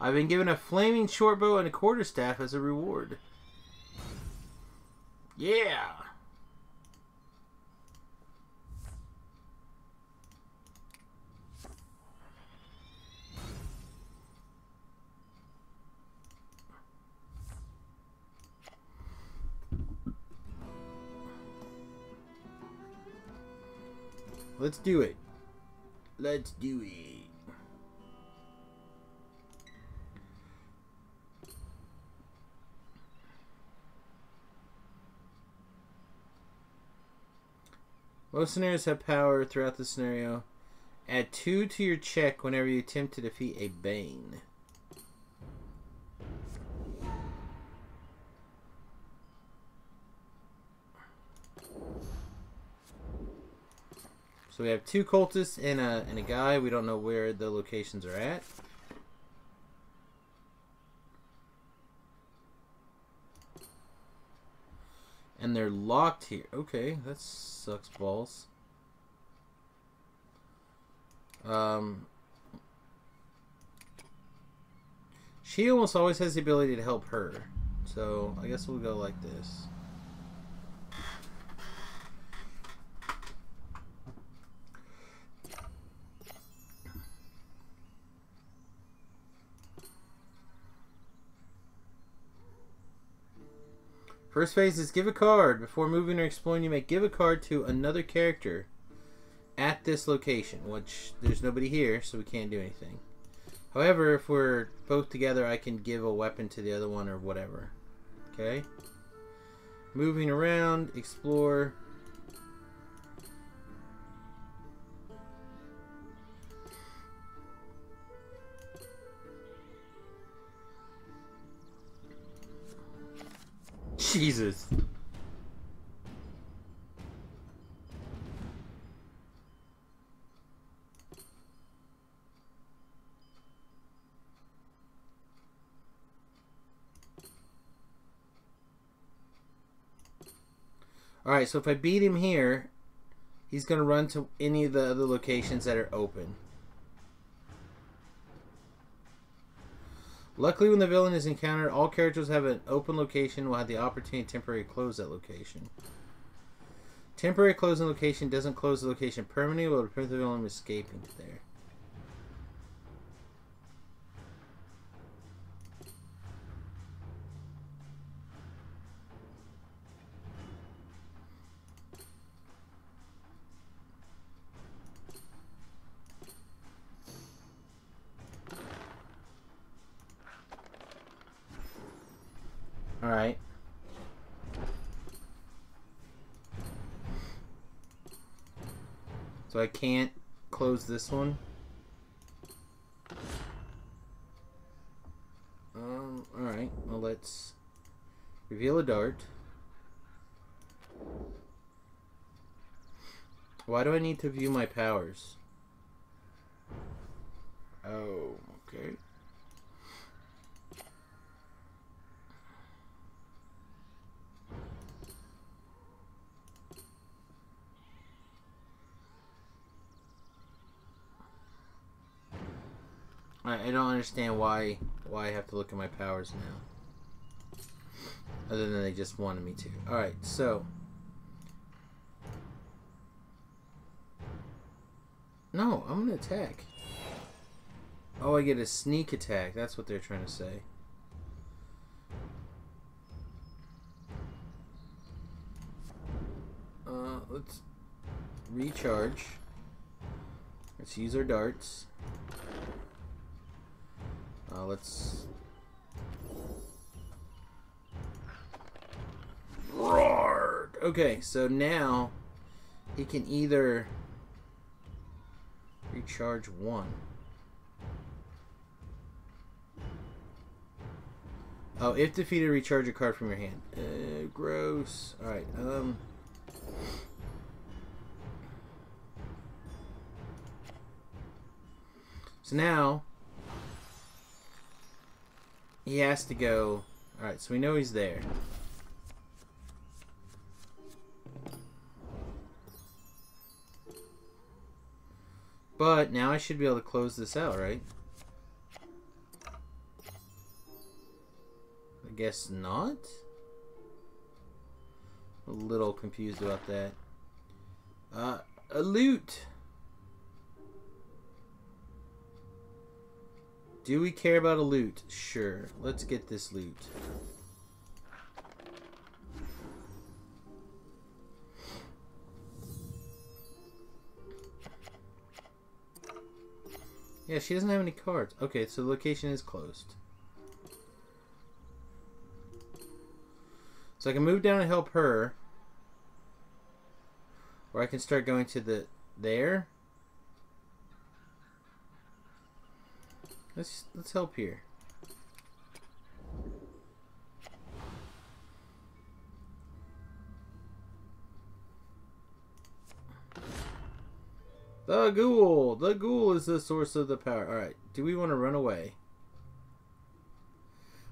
I've been given a flaming shortbow and a quarterstaff as a reward. Yeah! Let's do it. Let's do it. Most scenarios have power throughout the scenario. Add 2 to your check whenever you attempt to defeat a Bane. So we have 2 cultists and a guy. We don't know where the locations are at. And they're locked here. Okay, that sucks balls. She almost always has the ability to help her. So I guess we'll go like this. First phase is give a card. Before moving or exploring, you may give a card to another character at this location, which there's nobody here, so we can't do anything. However, if we're both together, I can give a weapon to the other one or whatever. Okay? Moving around, explore. Jesus. Alright, so if I beat him here, he's going to run to any of the other locations that are open. Luckily, when the villain is encountered, all characters have an open location will have the opportunity to temporarily close that location. Temporary closing location doesn't close the location permanently, but will prevent the villain from escaping there. Alright. So I can't close this one. Alright. Well, let's reveal a dart. Why do I need to view my powers? Oh, okay. I don't understand why I have to look at my powers now. Other than they just wanted me to. Alright, so. No, I'm gonna attack. Oh, I get a sneak attack. That's what they're trying to say. Let's recharge. Let's use our darts. Let's... Roar! Okay, so now he can either recharge one. Oh, if defeated, recharge a card from your hand. Gross. Alright, so now he has to go. Alright, so we know he's there. But now I should be able to close this out, right? I guess not? A little confused about that. A loot! Do we care about a loot? Sure. Let's get this loot. Yeah, she doesn't have any cards. Okay, so the location is closed. So I can move down and help her. Or I can start going to there. Let's help here. The ghoul! The ghoul is the source of the power. Alright, do we want to run away?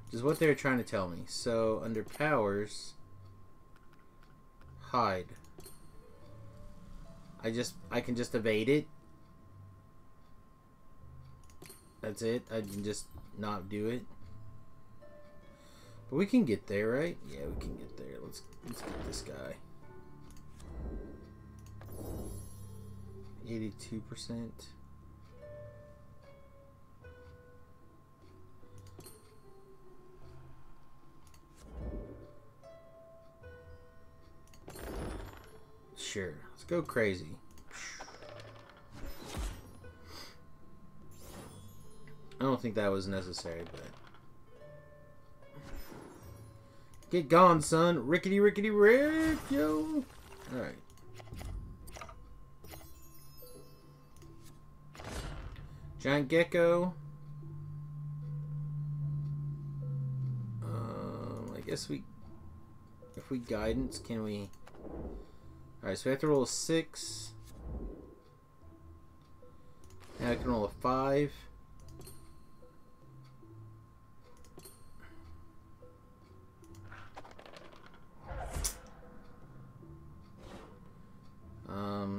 Which is what they're trying to tell me. So, under powers, hide. I can just evade it. That's it. I can just not do it. But we can get there, right? Yeah, we can get there. Let's get this guy. 82%. Sure. Let's go crazy. I don't think that was necessary, but... Get gone, son! Rickety rickety rick, yo! Alright. Giant gecko. I guess if we guidance, can we... Alright, so we have to roll a 6. Now I can roll a 5.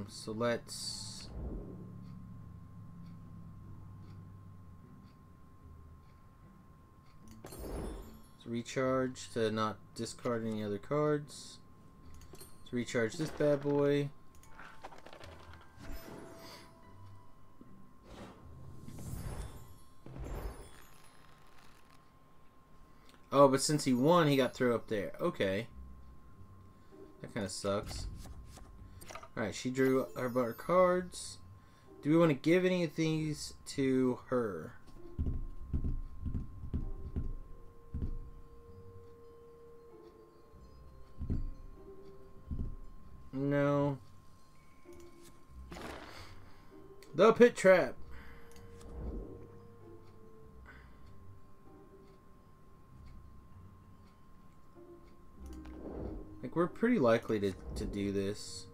So let's... Recharge to not discard any other cards. Let's recharge this bad boy. Oh, but since he won, he got thrown up there. Okay. That kind of sucks. Alright, she drew our cards. Do we want to give any of these to her? No. The Pit Trap. Like, we're pretty likely to do this.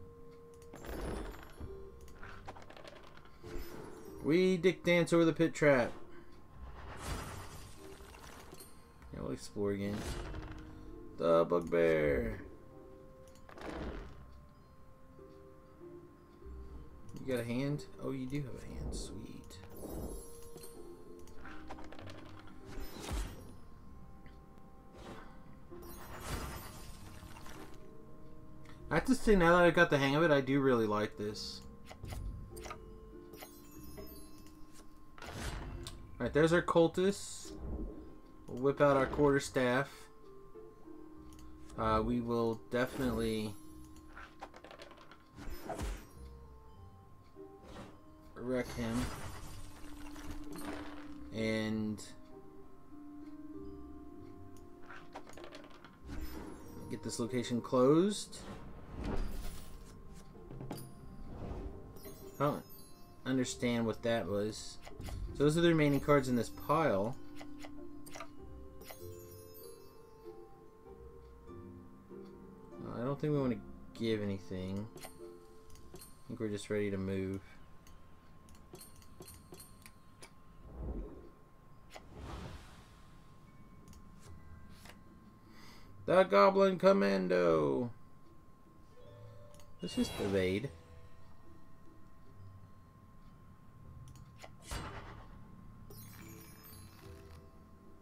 We dick dance over the Pit Trap. Yeah, we'll explore again. The Bugbear. You got a hand? Oh, you do have a hand. Sweet. I have to say, now that I got the hang of it, I do really like this. Alright, there's our cultists. We'll whip out our quarterstaff. We will definitely wreck him. And get this location closed. I don't understand what that was. So those are the remaining cards in this pile. I don't think we want to give anything. I think we're just ready to move. The Goblin Commando. Let's just evade.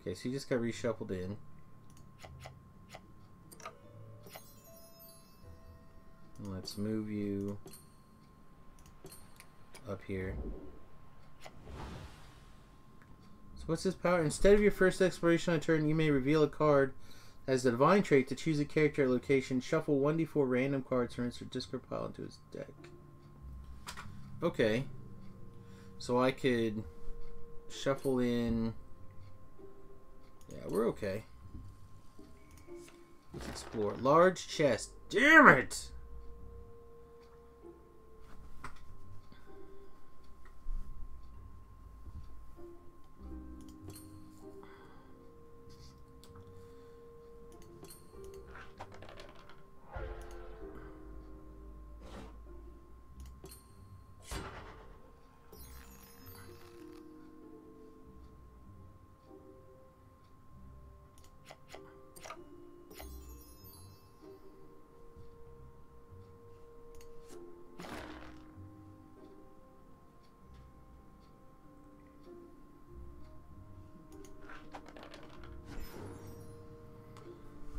Okay, so you just got reshuffled in. And let's move you up here. So what's this power? Instead of your first exploration on turn, you may reveal a card as the divine trait to choose a character at location. Shuffle 1d4 random cards from its discard pile into his deck. Okay. So I could shuffle in. Yeah, we're okay. Let's explore. Large chest. Damn it!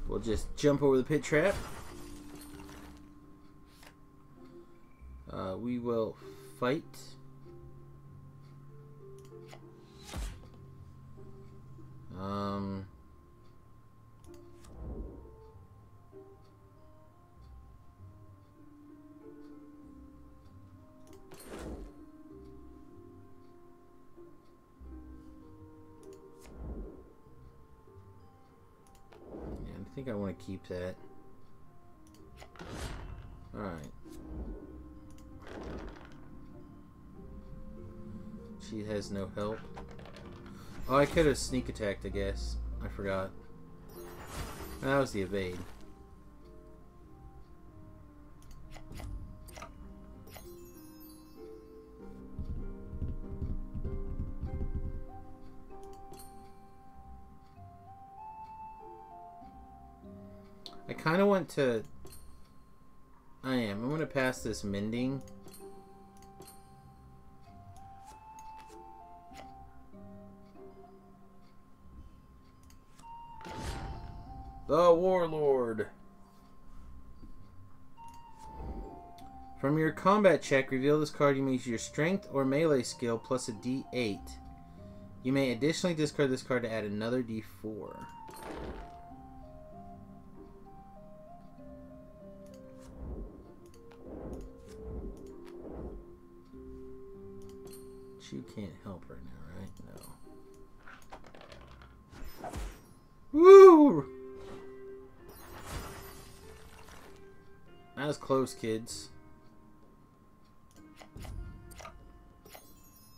We'll just jump over the pit trap. We will fight. I think I want to keep that. Alright. She has no help. Oh, I could have sneak attacked, I guess. I forgot. That was the evade. I kind of want to... I'm going to pass this mending. The Warlord. From your combat check, reveal this card. You may use your strength or melee skill plus a d8. You may additionally discard this card to add another d4. You can't help right now, right? No. Woo! That was close, kids.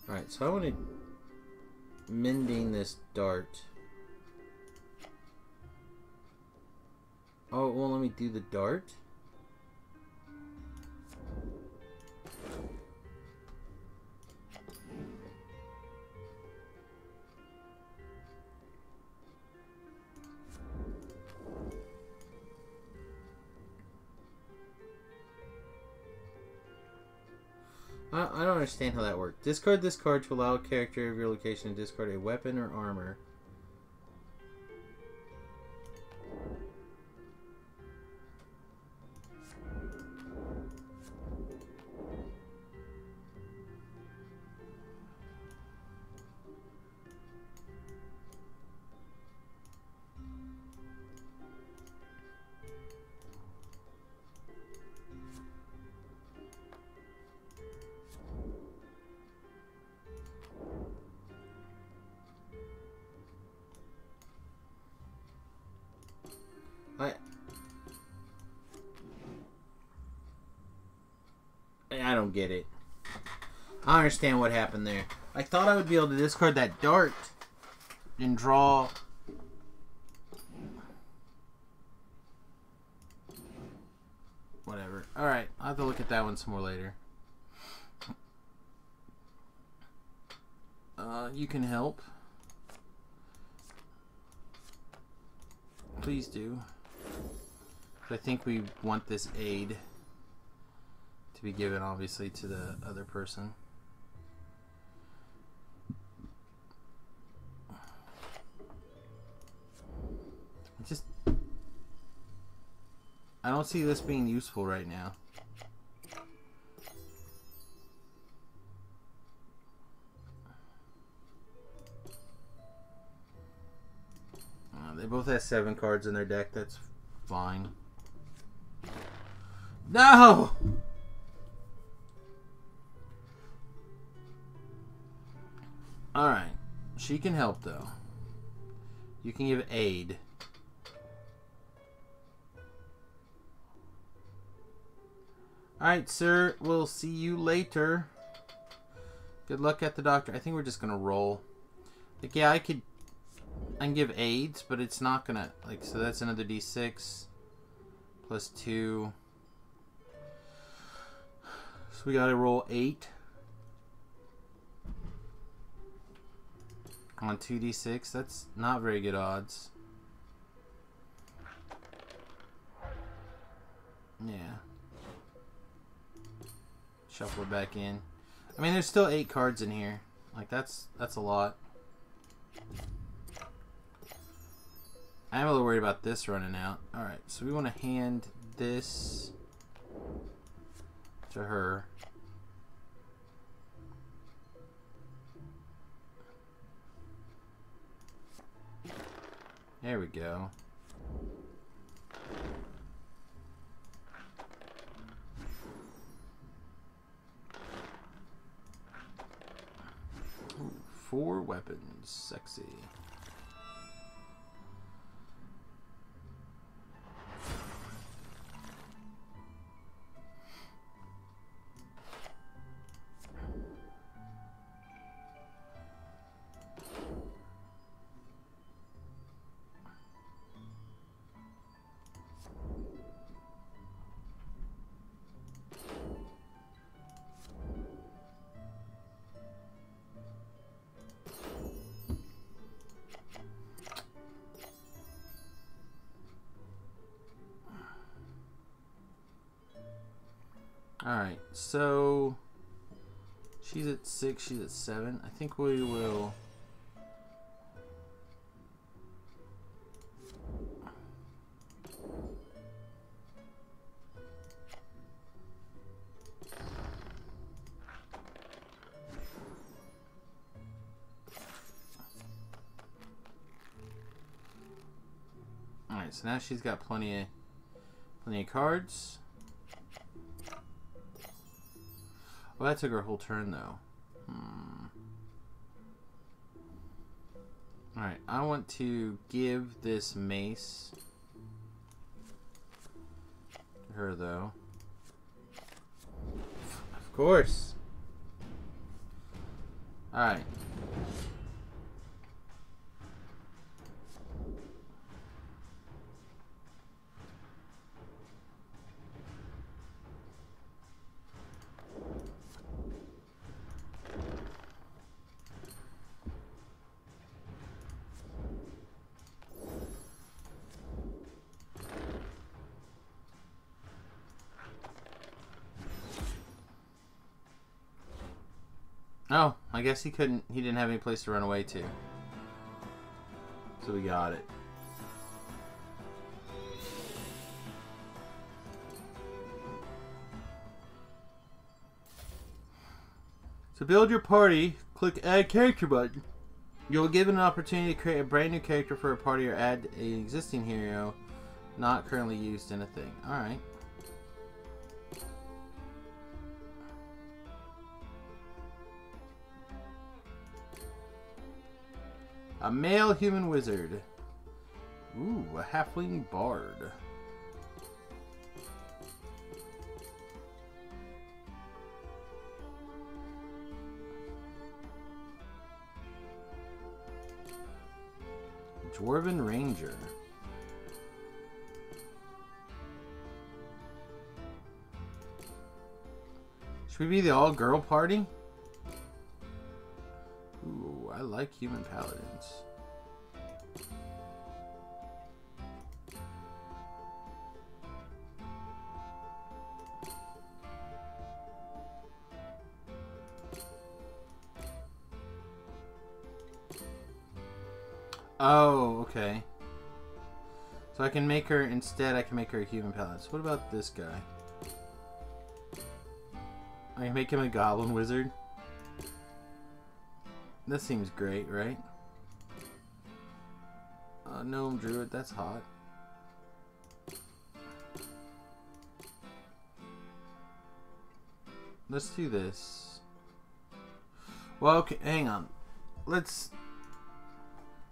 Alright, so I want to mending this dart. Oh, it won't let me do the dart? I don't understand how that worked. Discard this card to allow a character of your location to discard a weapon or armor. I don't get it. I understand what happened there. I thought I would be able to discard that dart and draw. Whatever. Alright, I'll have to look at that one some more later. You can help. Please do. I think we want this aid to be given, obviously, to the other person. I don't see this being useful right now. They both have 7 cards in their deck. That's fine. No! Alright. She can help, though. You can give aid. Alright, sir. We'll see you later. Good luck at the doctor. I think we're just going to roll. Like, yeah, I can give aids, but it's not going to... Like, so that's another d6. Plus 2. So we got to roll 8. On 2d6. That's not very good odds. Yeah. Shuffle it back in. I mean, there's still 8 cards in here. Like, that's a lot. I'm a little worried about this running out. Alright, so we want to hand this to her. There we go. Ooh, 4 weapons. Sexy. Alright, so she's at 6, she's at 7. I think we will... Alright, so now she's got plenty of cards. Well, that took her whole turn, though. Alright, I want to give this mace to her, though. Of course. Alright. Oh, I guess he didn't have any place to run away to. So we got it. To build your party, click Add Character button. You'll be given an opportunity to create a brand new character for a party or add an existing hero not currently used in a thing. Alright. A male human wizard. Ooh, a halfling bard. Dwarven ranger. Should we be the all-girl party? Ooh, I like human paladins. Oh, okay. So I can make her, instead I can make her a human paladin. So what about this guy? I can make him a goblin wizard. That seems great, right? Gnome druid, that's hot. Let's do this. Well, okay, hang on. Let's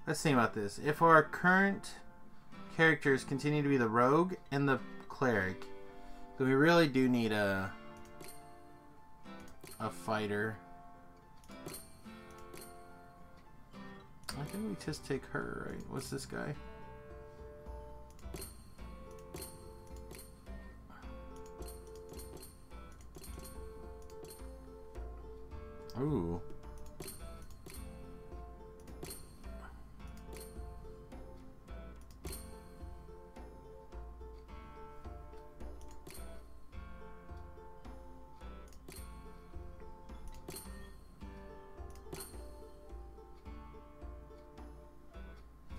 think about this. If our current characters continue to be the rogue and the cleric, then we really do need a fighter. I think we just take her, right? What's this guy? Ooh.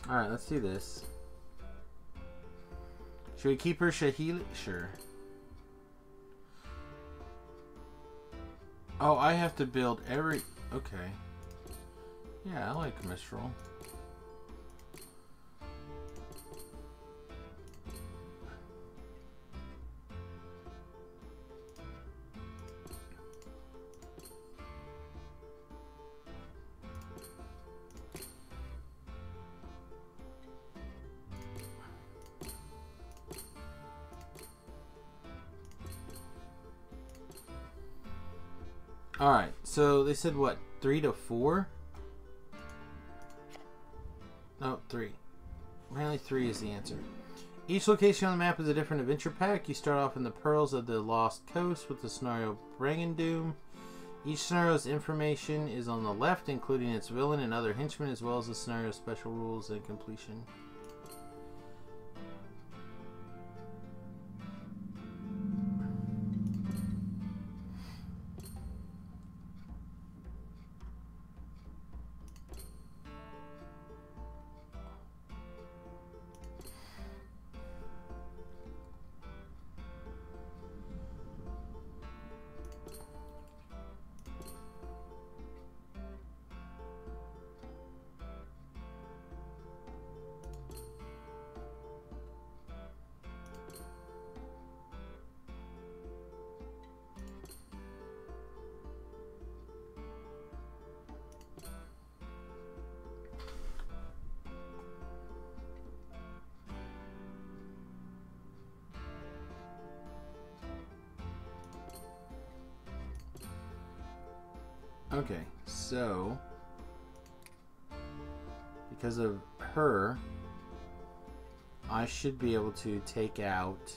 Alright, let's do this. Should we keep her Shahili? Sure. Oh, I have to build every... Okay. Yeah, I like Mistral. Alright, so they said what? 3 to 4? No, 3. Apparently 3 is the answer. Each location on the map is a different adventure pack. You start off in the Pearls of the Lost Coast with the scenario Brangendoom. Each scenario's information is on the left, including its villain and other henchmen, as well as the scenario's special rules and completion. Okay, so because of her, I should be able to take out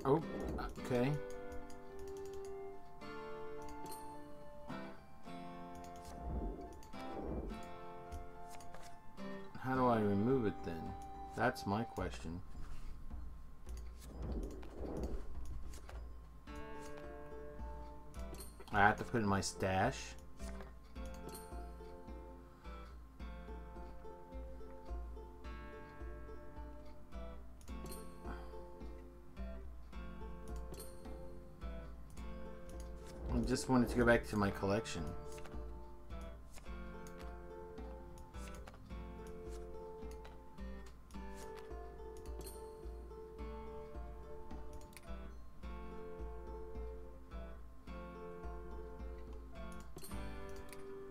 oh, okay. How do I remove it then? That's my question. I have to put it in my stash. I just wanted to go back to my collection.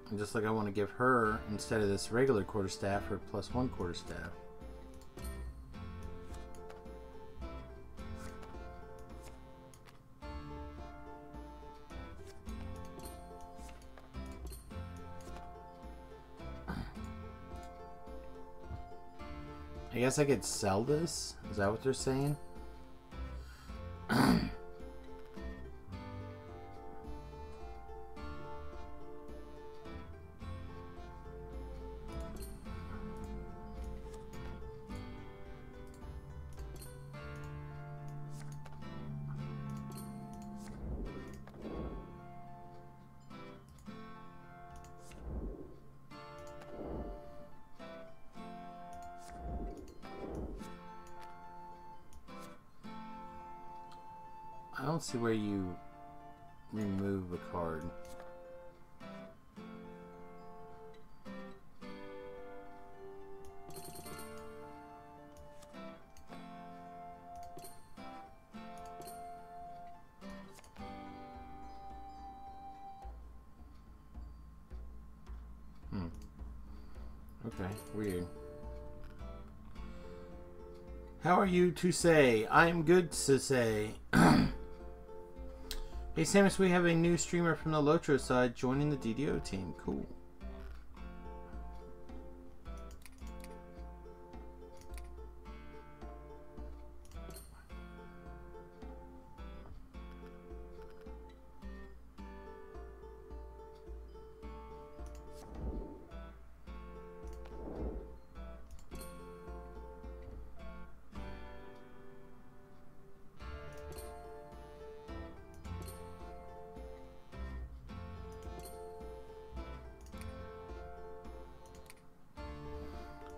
And just like I want to give her, instead of this regular quarterstaff, her +1 quarterstaff. I guess I could sell this? Is that what they're saying? I don't see where you remove a card. Okay, weird. How are you to say? I am good to say. Hey Samius, we have a new streamer from the Lotro side joining the DDO team. Cool.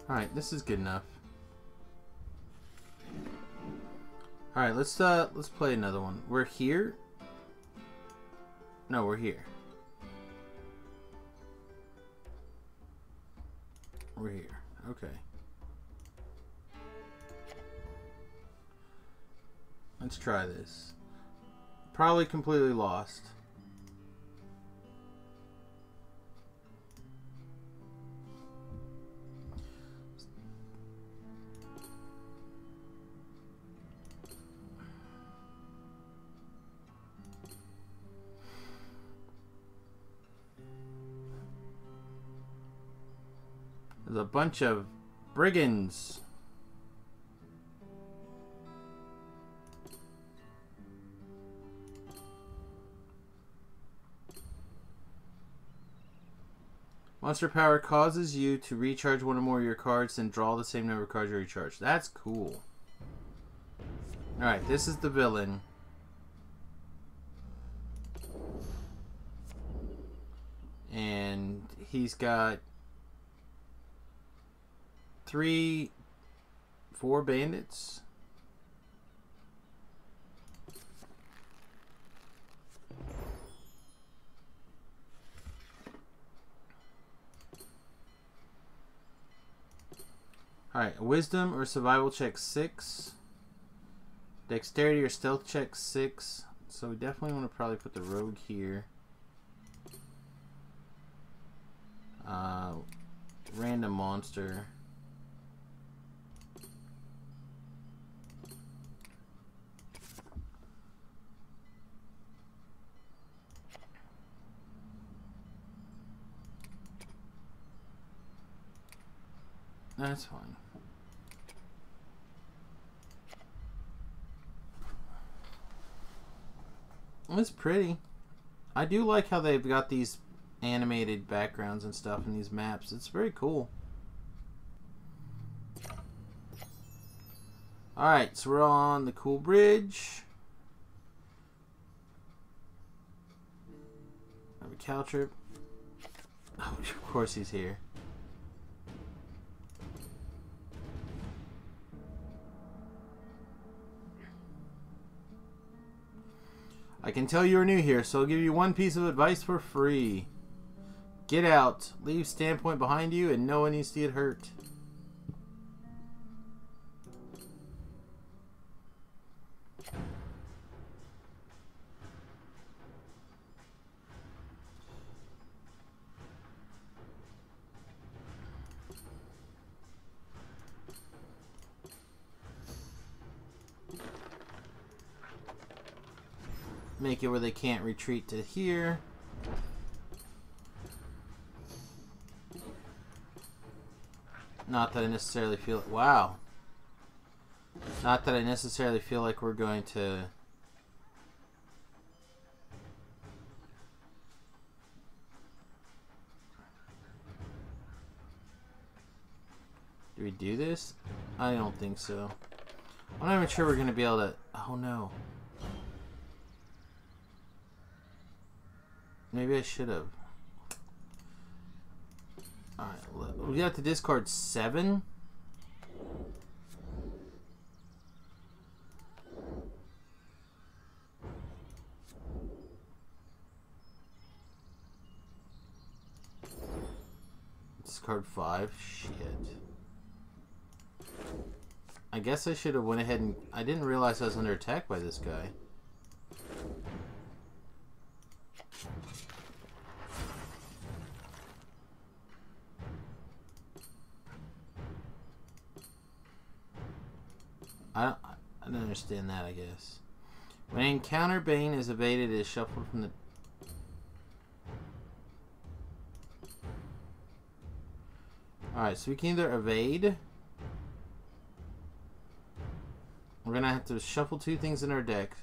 Alright, this is good enough. Alright, let's play another one. We're here? No, we're here. We're here. Okay. Let's try this. Probably completely lost. There's a bunch of brigands. Monster power causes you to recharge one or more of your cards and draw the same number of cards you recharge. That's cool. Alright, this is the villain. And He's got 4 bandits. Alright, wisdom or survival check 6. Dexterity or stealth check 6. So we definitely want to probably put the rogue here. Random monster. That's fine. It's pretty. I do like how they've got these animated backgrounds and stuff in these maps. It's very cool. Alright, so we're on the cool bridge. Have a cow trip. Oh, of course he's here. I can tell you're new here, so I'll give you one piece of advice for free. Get out. Leave standpoint behind you, and no one needs to get hurt. Make it where they can't retreat to here. Not that I necessarily feel... Wow. Not that I necessarily feel like we're going to... Do we do this? I don't think so. I'm not even sure we're going to be able to... Oh no. Maybe I should have. Alright, we got to discard 7. Discard 5. Shit. I guess I should have went ahead and... I didn't realize I was under attack by this guy. I don't understand that, I guess. When an encounter Bane is evaded, it is shuffled from the... Alright, so we can either evade... We're going to have to shuffle 2 things in our deck.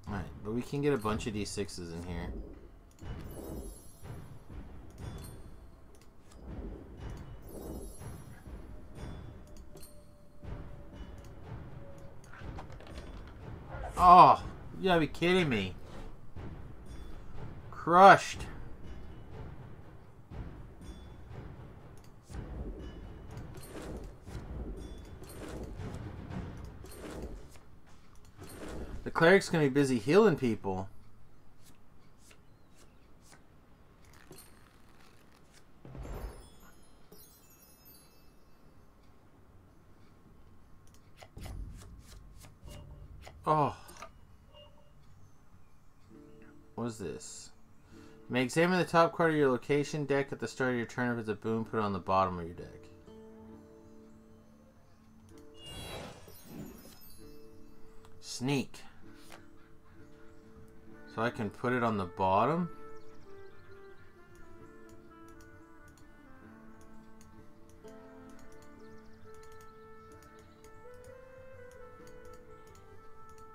Alright, but we can get a bunch of D6s in here. Oh, you gotta be kidding me. Crushed. The cleric's gonna be busy healing people. Oh. What is this? You may examine the top card of your location deck at the start of your turn. If it's a boon, put it on the bottom of your deck. Sneak. So I can put it on the bottom?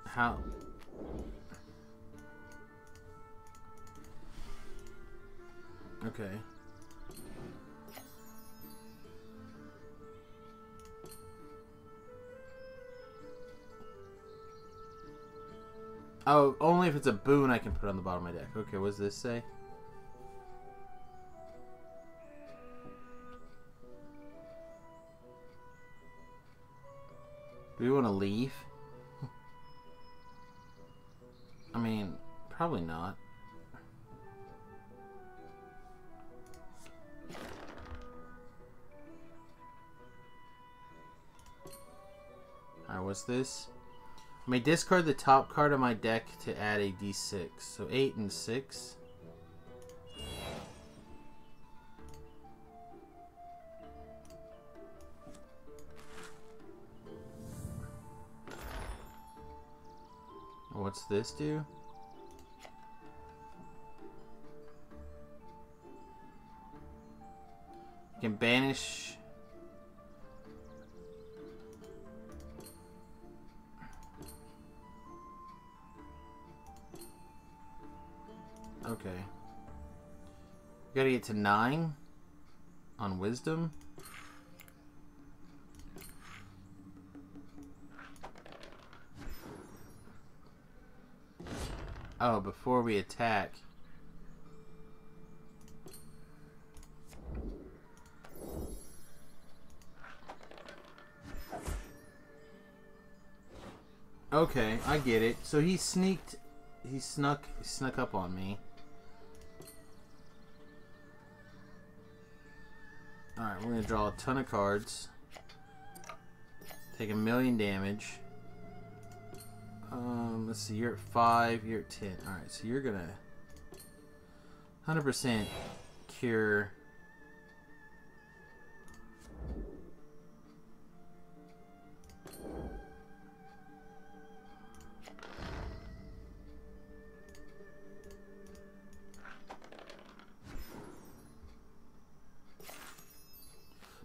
How? Okay. Oh, only if it's a boon I can put on the bottom of my deck. Okay, what does this say? Do we want to leave? I mean, probably not. Alright, what's this? I may discard the top card of my deck to add a d6. So 8 and 6. What's this do? You can banish. Okay. You gotta get to 9 on wisdom. Oh, before we attack. Okay, I get it. So he snuck up on me. Alright, we're gonna draw a ton of cards. Take 1,000,000 damage. Let's see, you're at 5, you're at 10. Alright, so you're gonna 100% cure.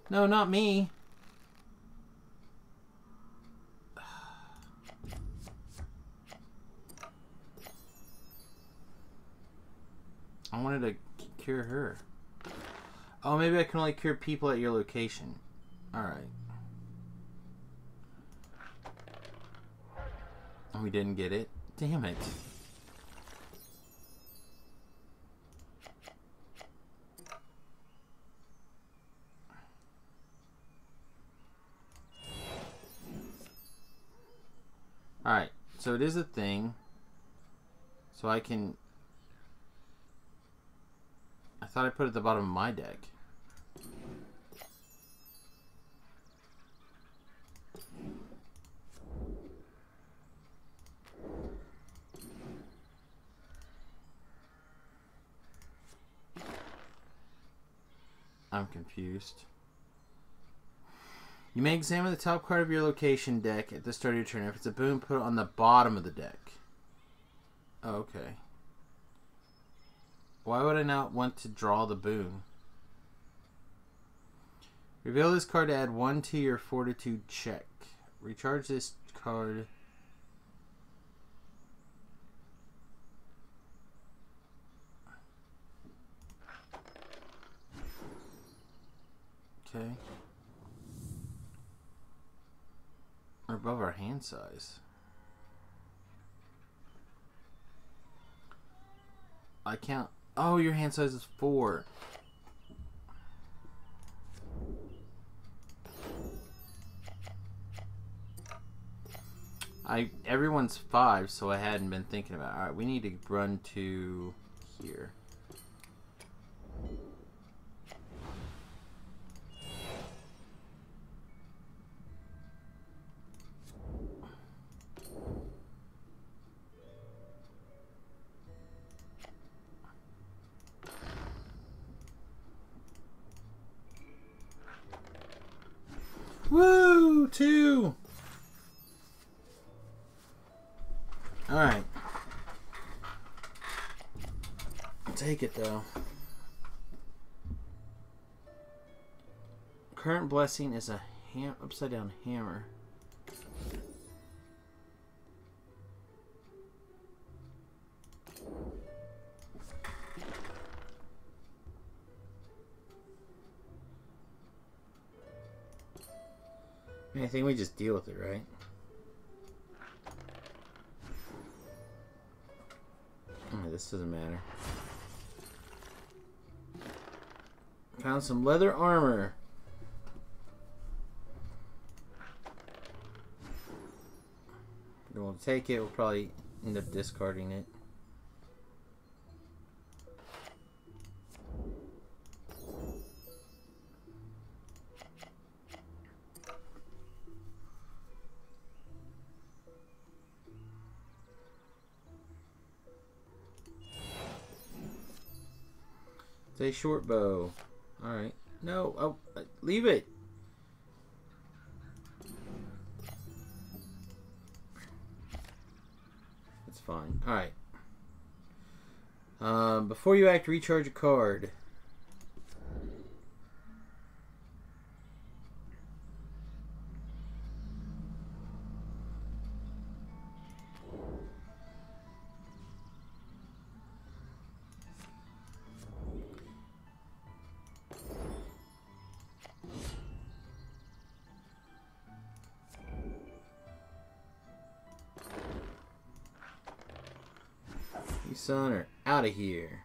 No, not me. I wanted to cure her. Oh, maybe I can only cure people at your location. Alright. Oh, we didn't get it. Damn it. Alright, so it is a thing. So I can... I thought I put it at the bottom of my deck. I'm confused. You may examine the top card of your location deck at the start of your turn. If it's a boon, put it on the bottom of the deck. Oh, okay. Why would I not want to draw the boon? Reveal this card to add 1 to your fortitude check. Recharge this card. Okay. Or above our hand size. I can't. Oh, your hand size is 4. Everyone's 5, so I hadn't been thinking about it. Alright, we need to run to here. Woo! 2! Alright. I'll take it though. Current blessing is a upside down hammer. I think we just deal with it, right? this doesn't matter. Found some leather armor. We'll take it. We'll probably end up discarding it. It's a short bow. Alright. No. Oh, leave it. It's fine. Alright. Before you act, recharge a card. You son are out of here.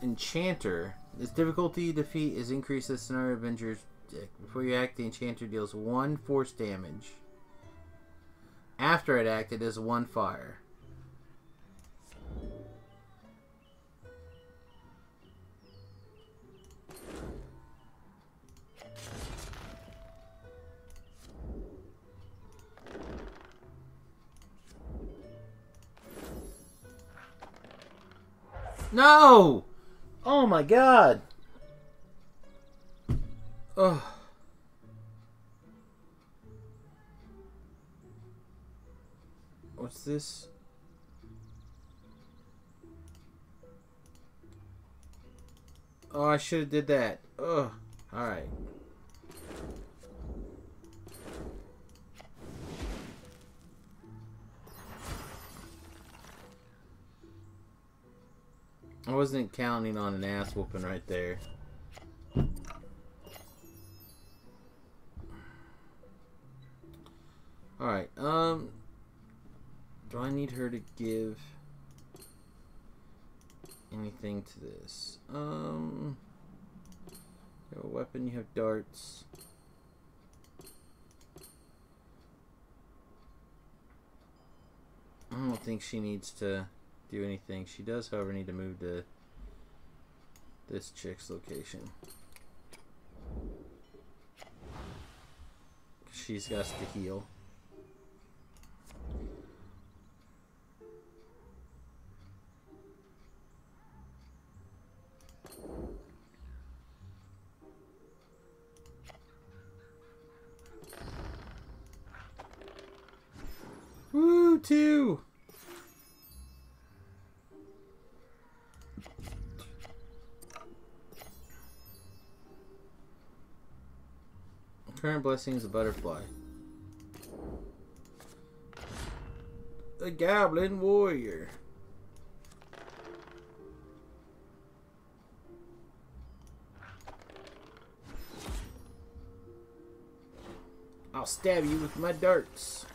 Enchanter. This difficulty defeat is increased as scenario Avengers deck. Before you act, the Enchanter deals 1 force damage. After it acts, it does 1 fire. No! Oh my god! Ugh. What's this? Oh, I should have did that. Ugh. Alright. I wasn't counting on an ass whooping right there. Alright, do I need her to give anything to this? You have a weapon, you have darts. I don't think she needs to do anything. She does, however, need to move to this chick's location. She's got to heal. Woo, 2! Current blessing is a butterfly. The Goblin Warrior. I'll stab you with my darts.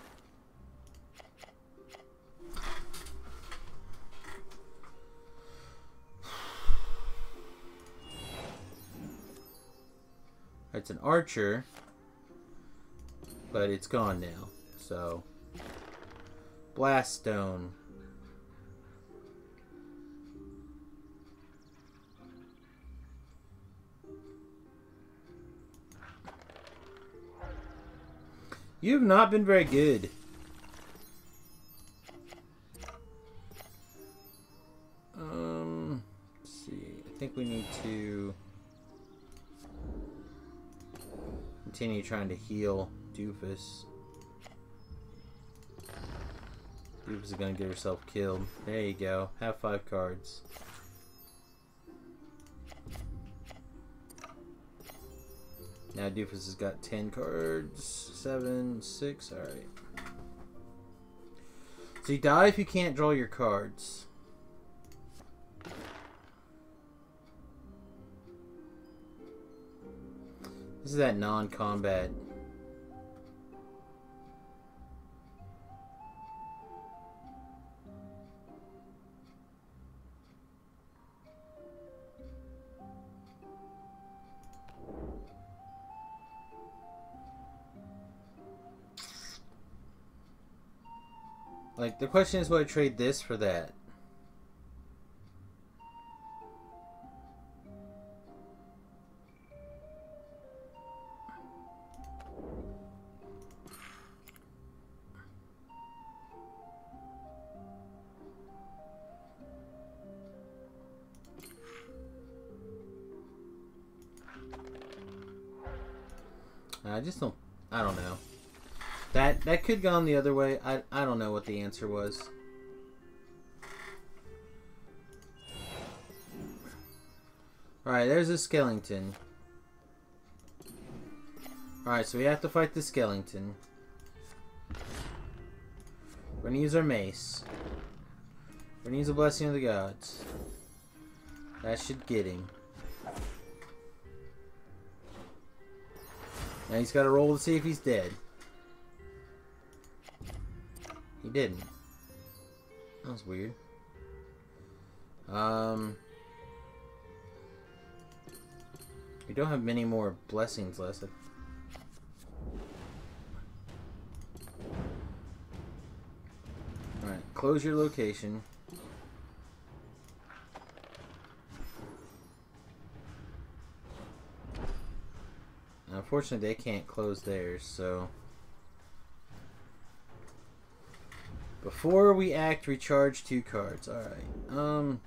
It's an archer, but it's gone now. So, blast stone. You have not been very good. Let's see. I think we need to continue trying to heal Doofus. Doofus is gonna get herself killed. There you go. Have 5 cards. Now Doofus has got 10 cards. 7, 6. Alright. So you die if you can't draw your cards. This is that non-combat. Like, the question is, will I trade this for that? I don't know. That could go on the other way. I don't know what the answer was. Alright, there's a skeleton. Alright, so we have to fight the skeleton. We're gonna use our mace. We're gonna use a blessing of the gods. That should get him. Now he's got to roll to see if he's dead. He didn't. That was weird. We don't have many more blessings left. Alright, close your location. Unfortunately, they can't close theirs, so... Before we act, recharge 2 cards. Alright,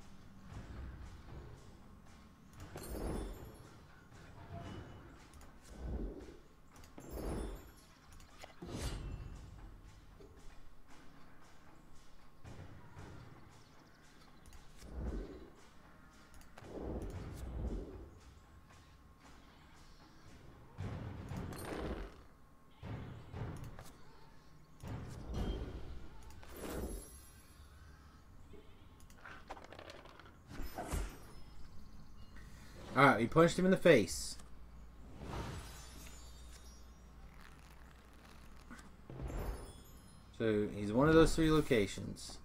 Alright, we punched him in the face. So, he's one of those 3 locations.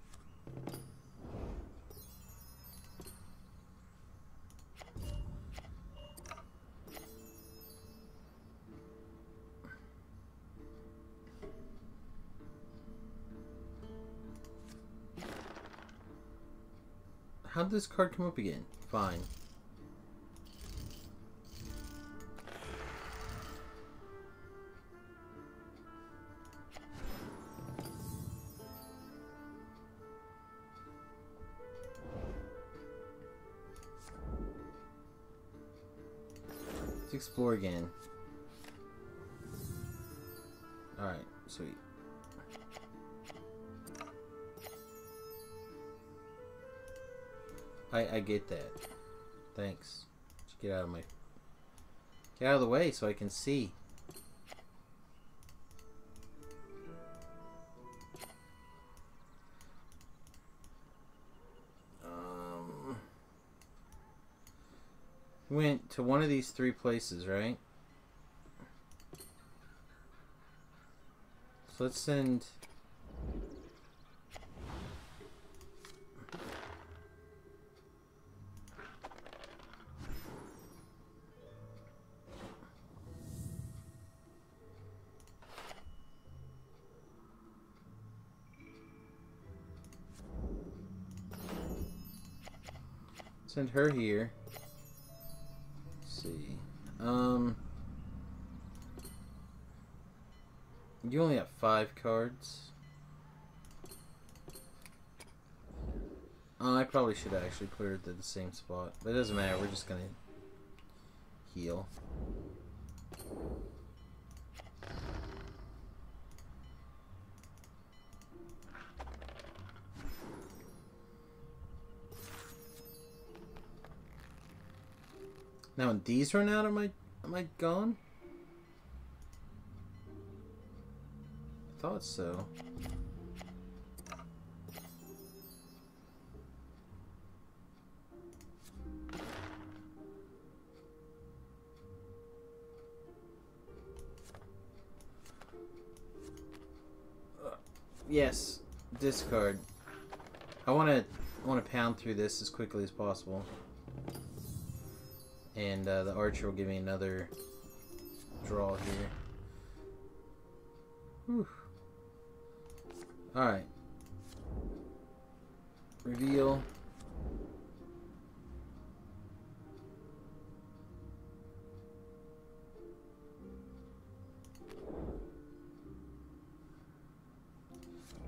How did this card come up again? Fine. Let's explore again. Alright, sweet. I get that. Thanks. Just get out of the way so I can see. Went to one of these 3 places, right? So let's send... Send her here. Let's see. You only have 5 cards. I probably should actually put her at the same spot. But it doesn't matter, we're just gonna heal. Now when these run out, am I gone? I thought so. Yes, discard. I want to pound through this as quickly as possible. And the archer will give me another draw here. Whew. Alright. Reveal.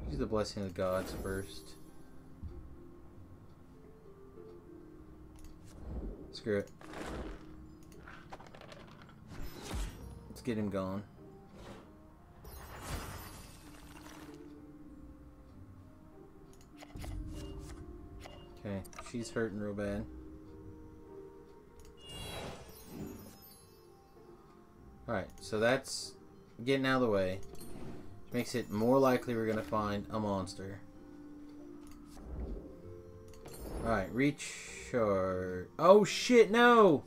Use the blessing of the gods first. Screw it. Let's get him going. Okay, she's hurting real bad. Alright, so that's getting out of the way. Makes it more likely we're going to find a monster. Alright, recharge. Oh shit, no!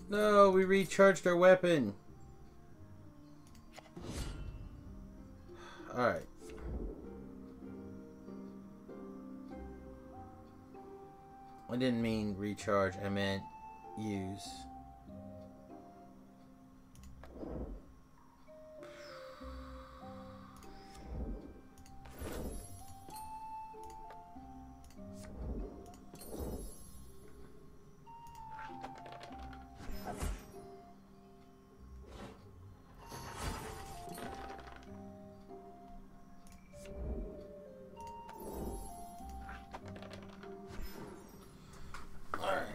No, we recharged our weapon. Alright. I didn't mean recharge, I meant use.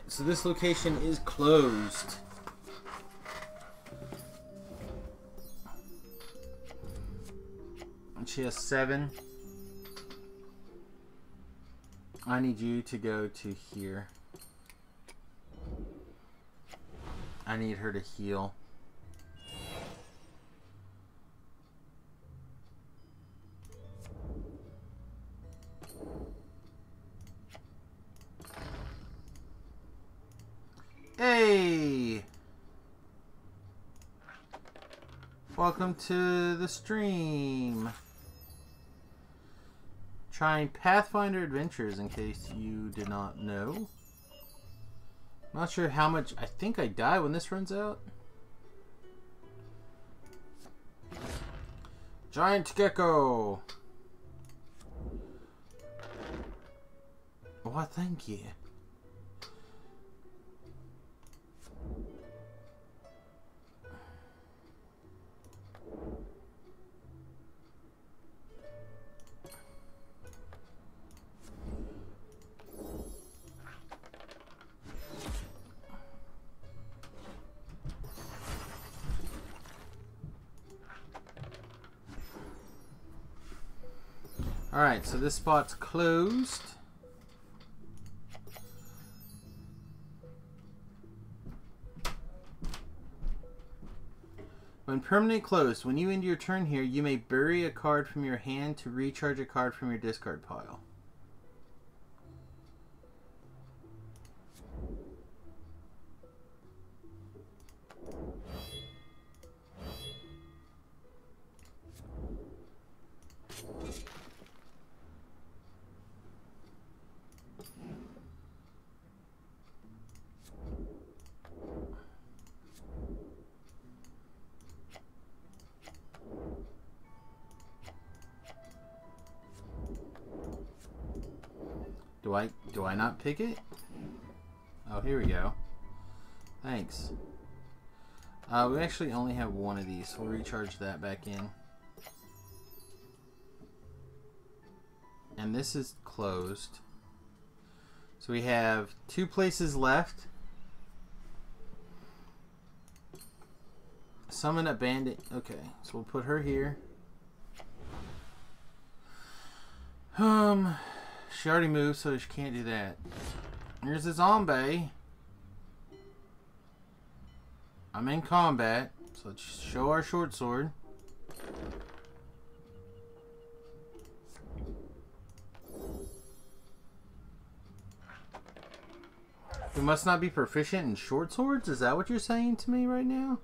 So this location is closed. And she has 7. I need you to go to here. I need her to heal. Hey! Welcome to the stream. Trying Pathfinder Adventures in case you did not know. Not sure how much. I think I die when this runs out. Giant gecko. Oh, thank you. Alright, so this spot's closed. When permanently closed, when you end your turn here, you may bury a card from your hand to recharge a card from your discard pile. Do I not pick it? Oh, here we go. Thanks. We actually only have one of these, so we'll recharge that back in. And this is closed. So we have 2 places left. Summon a bandit. Okay, so we'll put her here. She already moved, so she can't do that. Here's a zombie. I'm in combat, so let's show our short sword. We must not be proficient in short swords? Is that what you're saying to me right now?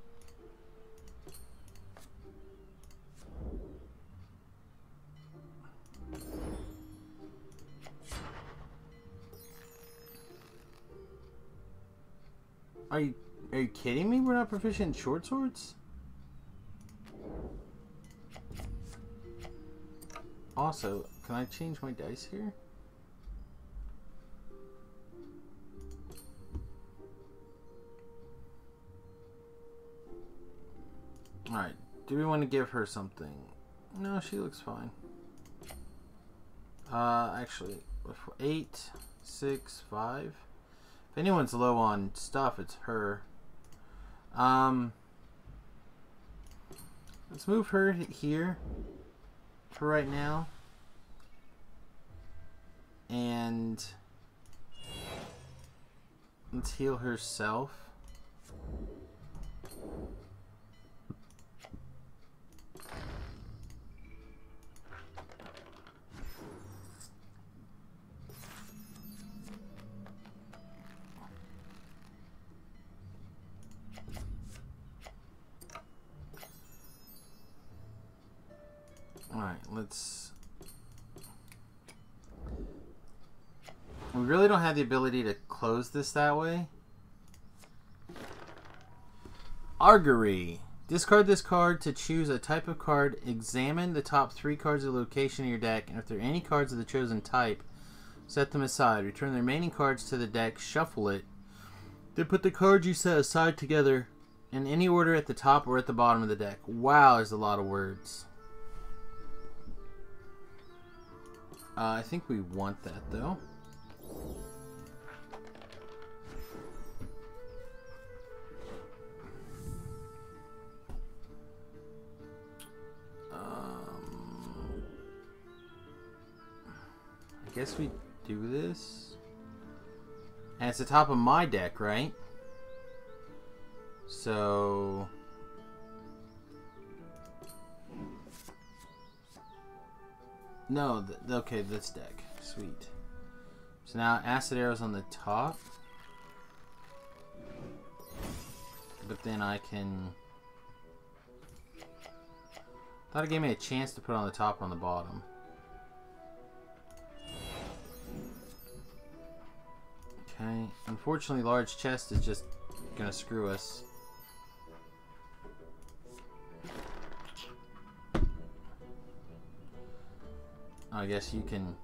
Are you kidding me? We're not proficient in short swords? Also, can I change my dice here? Alright, do we want to give her something? No, she looks fine. Actually, 8, 6, 5. If anyone's low on stuff, it's her. Let's move her here for right now. And let's heal herself. Alright, let's... We really don't have the ability to close this that way. Augury. Discard this card to choose a type of card. Examine the top 3 cards of the location in your deck, and if there are any cards of the chosen type, set them aside. Return the remaining cards to the deck, shuffle it, then put the cards you set aside together in any order at the top or at the bottom of the deck. Wow, there's a lot of words. I think we want that, though. I guess we do this. And it's the top of my deck, right? So... No, okay, this deck. Sweet. So now acid arrows on the top. But then I can... Thought it gave me a chance to put on the top or on the bottom. Okay. Unfortunately, large chest is just gonna screw us. I guess you can...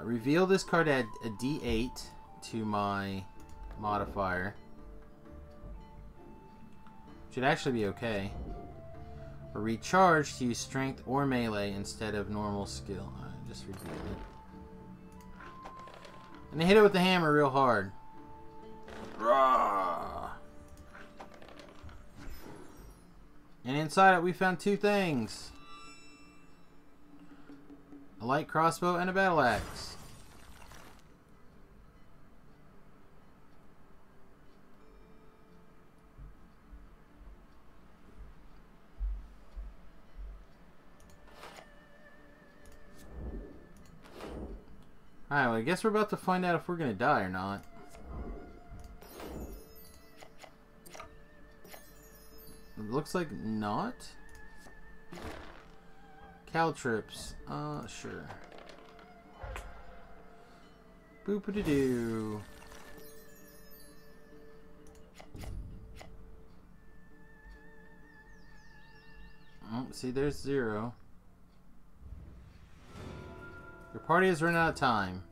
reveal this card, add a D8 to my modifier. Should actually be okay. Or recharge to use strength or melee instead of normal skill. I just revealed it. And I hit it with the hammer real hard. Rawr! And inside it we found 2 things. A light crossbow and a battle axe. Alright, well, I guess we're about to find out if we're gonna die or not. It looks like not. Caltrips. Sure. Boop-a-doo-doo. Oh, see, there's 0. Your party has run out of time.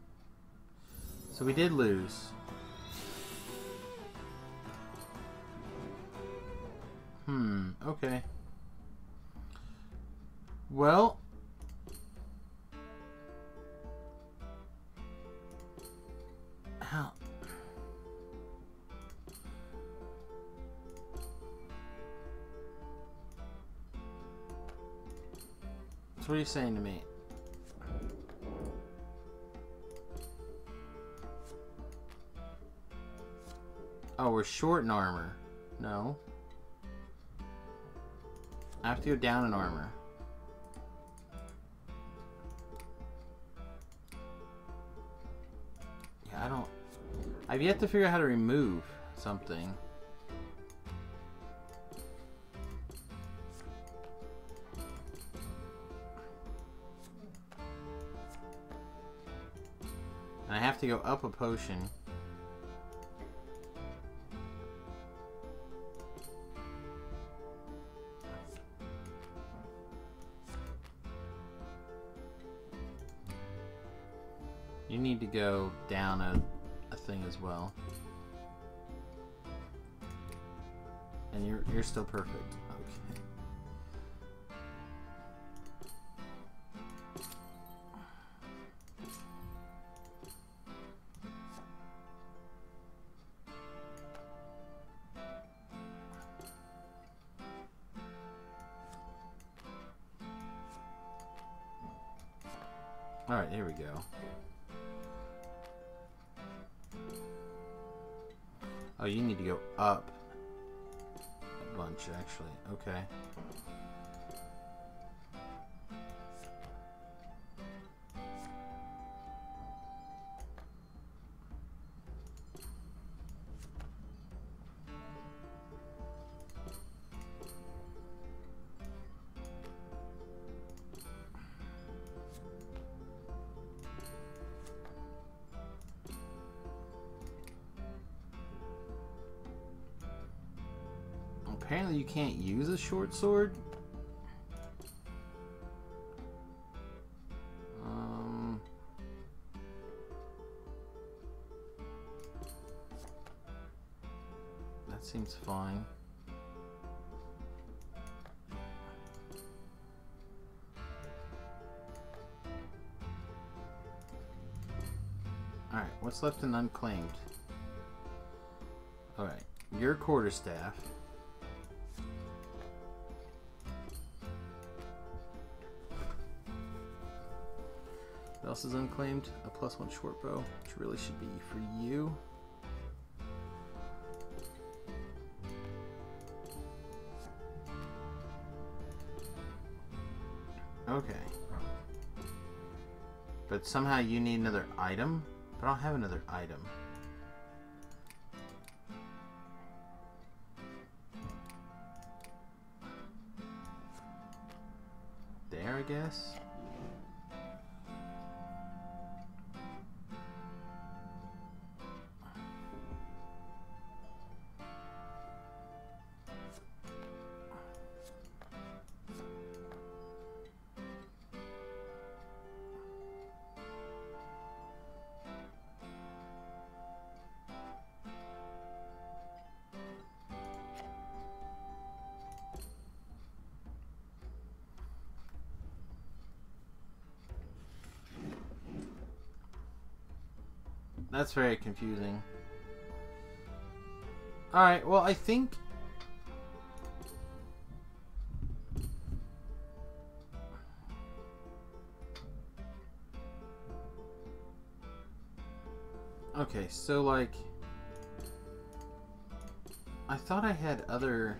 So we did lose. Okay. Well. How? So what are you saying to me? Oh, we're short in armor. No. I have to go down in armor. Yeah, I don't... I've yet to figure out how to remove something. And I have to go up a potion. You need to go down a thing as well. And you're still perfect. Okay. Alright, here we go. Oh, you need to go up a bunch, actually. Okay. Apparently you can't use a short sword. That seems fine. Alright, what's left in unclaimed? Alright, your quarterstaff. What else is unclaimed? A +1 short bow, which really should be for you. Okay. But somehow you need another item? But I don't have another item. There, I guess? That's very confusing. Alright, well, I think... Okay, so, like... I thought I had other...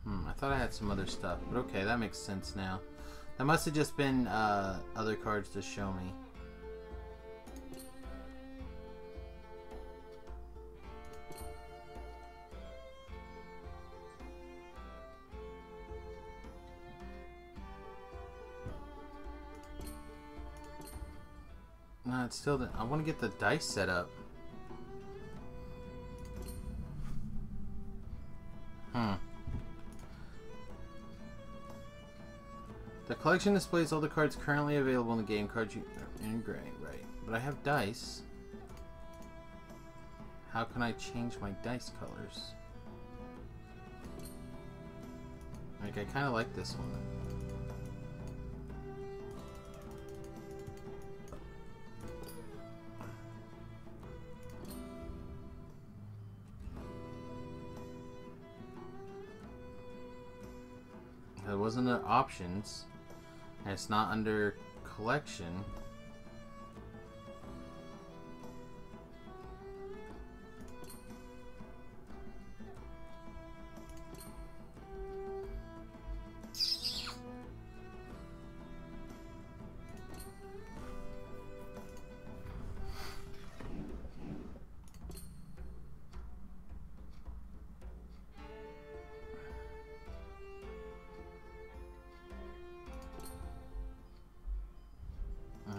I thought I had some other stuff, but okay, that makes sense now. That must have just been other cards to show me. No, it's still... I want to get the dice set up. The collection displays all the cards currently available in the game. Cards you in gray, right? But I have dice. How can I change my dice colors? Like, I kind of like this one. It wasn't under options. And it's not under collection.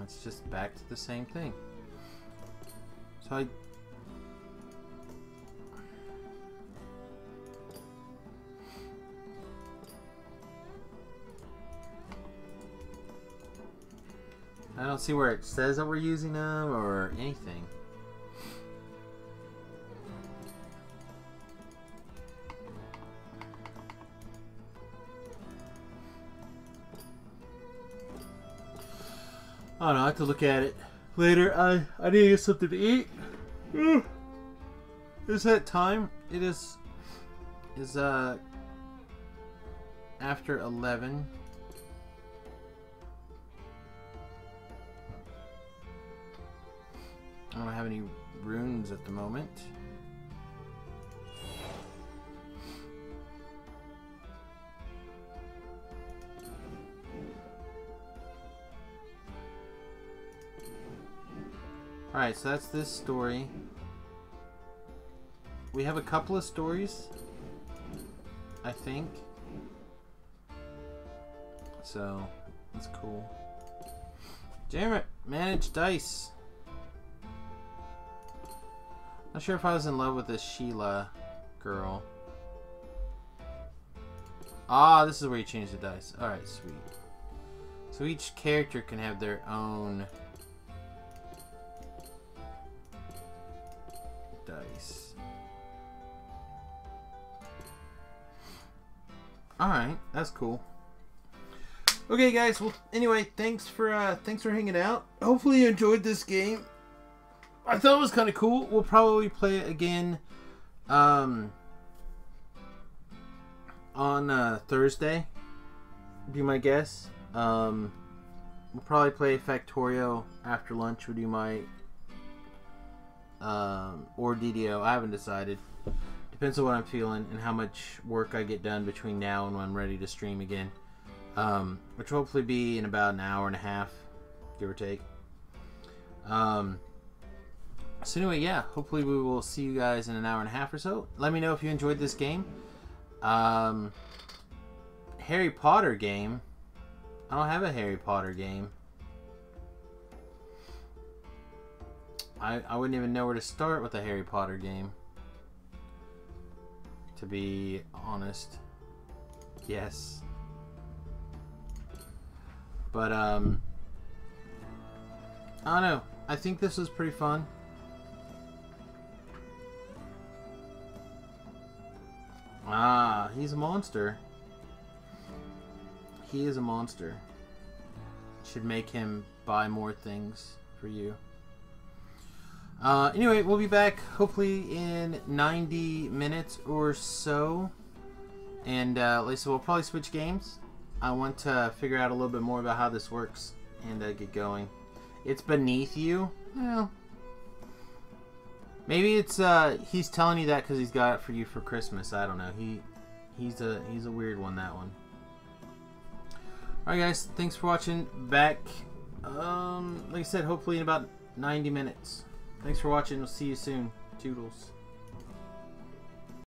It's just back to the same thing. So I... I don't see where it says that we're using them or anything. I don't know, I have to look at it later. I need to get something to eat. Is that time? It is after 11. I don't have any runes at the moment. Alright, so that's this story. We have a couple of stories, I think. So, that's cool. Damn it! Manage dice! Not sure if I was in love with this Sheila girl. Ah, this is where you change the dice. Alright, sweet. So each character can have their own dice. Alright, that's cool. Okay guys, well anyway, thanks for hanging out. Hopefully you enjoyed this game. I thought it was kind of cool. We'll probably play it again on Thursday. Be my guess. We'll probably play Factorio after lunch. We'll do my or DDO. I haven't decided. Depends on what I'm feeling and how much work I get done between now and when I'm ready to stream again. Which will hopefully be in about an hour and a half, give or take. So anyway, yeah, hopefully we will see you guys in an hour and a half or so. Let me know if you enjoyed this game. Harry Potter game. I don't have a Harry Potter game. I wouldn't even know where to start with a Harry Potter game, to be honest. Yes. But, I don't know. I think this was pretty fun. Ah, he's a monster. He is a monster. Should make him buy more things for you. Anyway, we'll be back hopefully in 90 minutes or so. And like I said, we'll probably switch games. I want to figure out a little bit more about how this works and get going. It's beneath you? Well, maybe it's he's telling you that because he's got it for you for Christmas. I don't know. He's a weird one, that one. Alright guys, thanks for watching. Back like I said, hopefully in about 90 minutes. Thanks for watching. We'll see you soon. Toodles.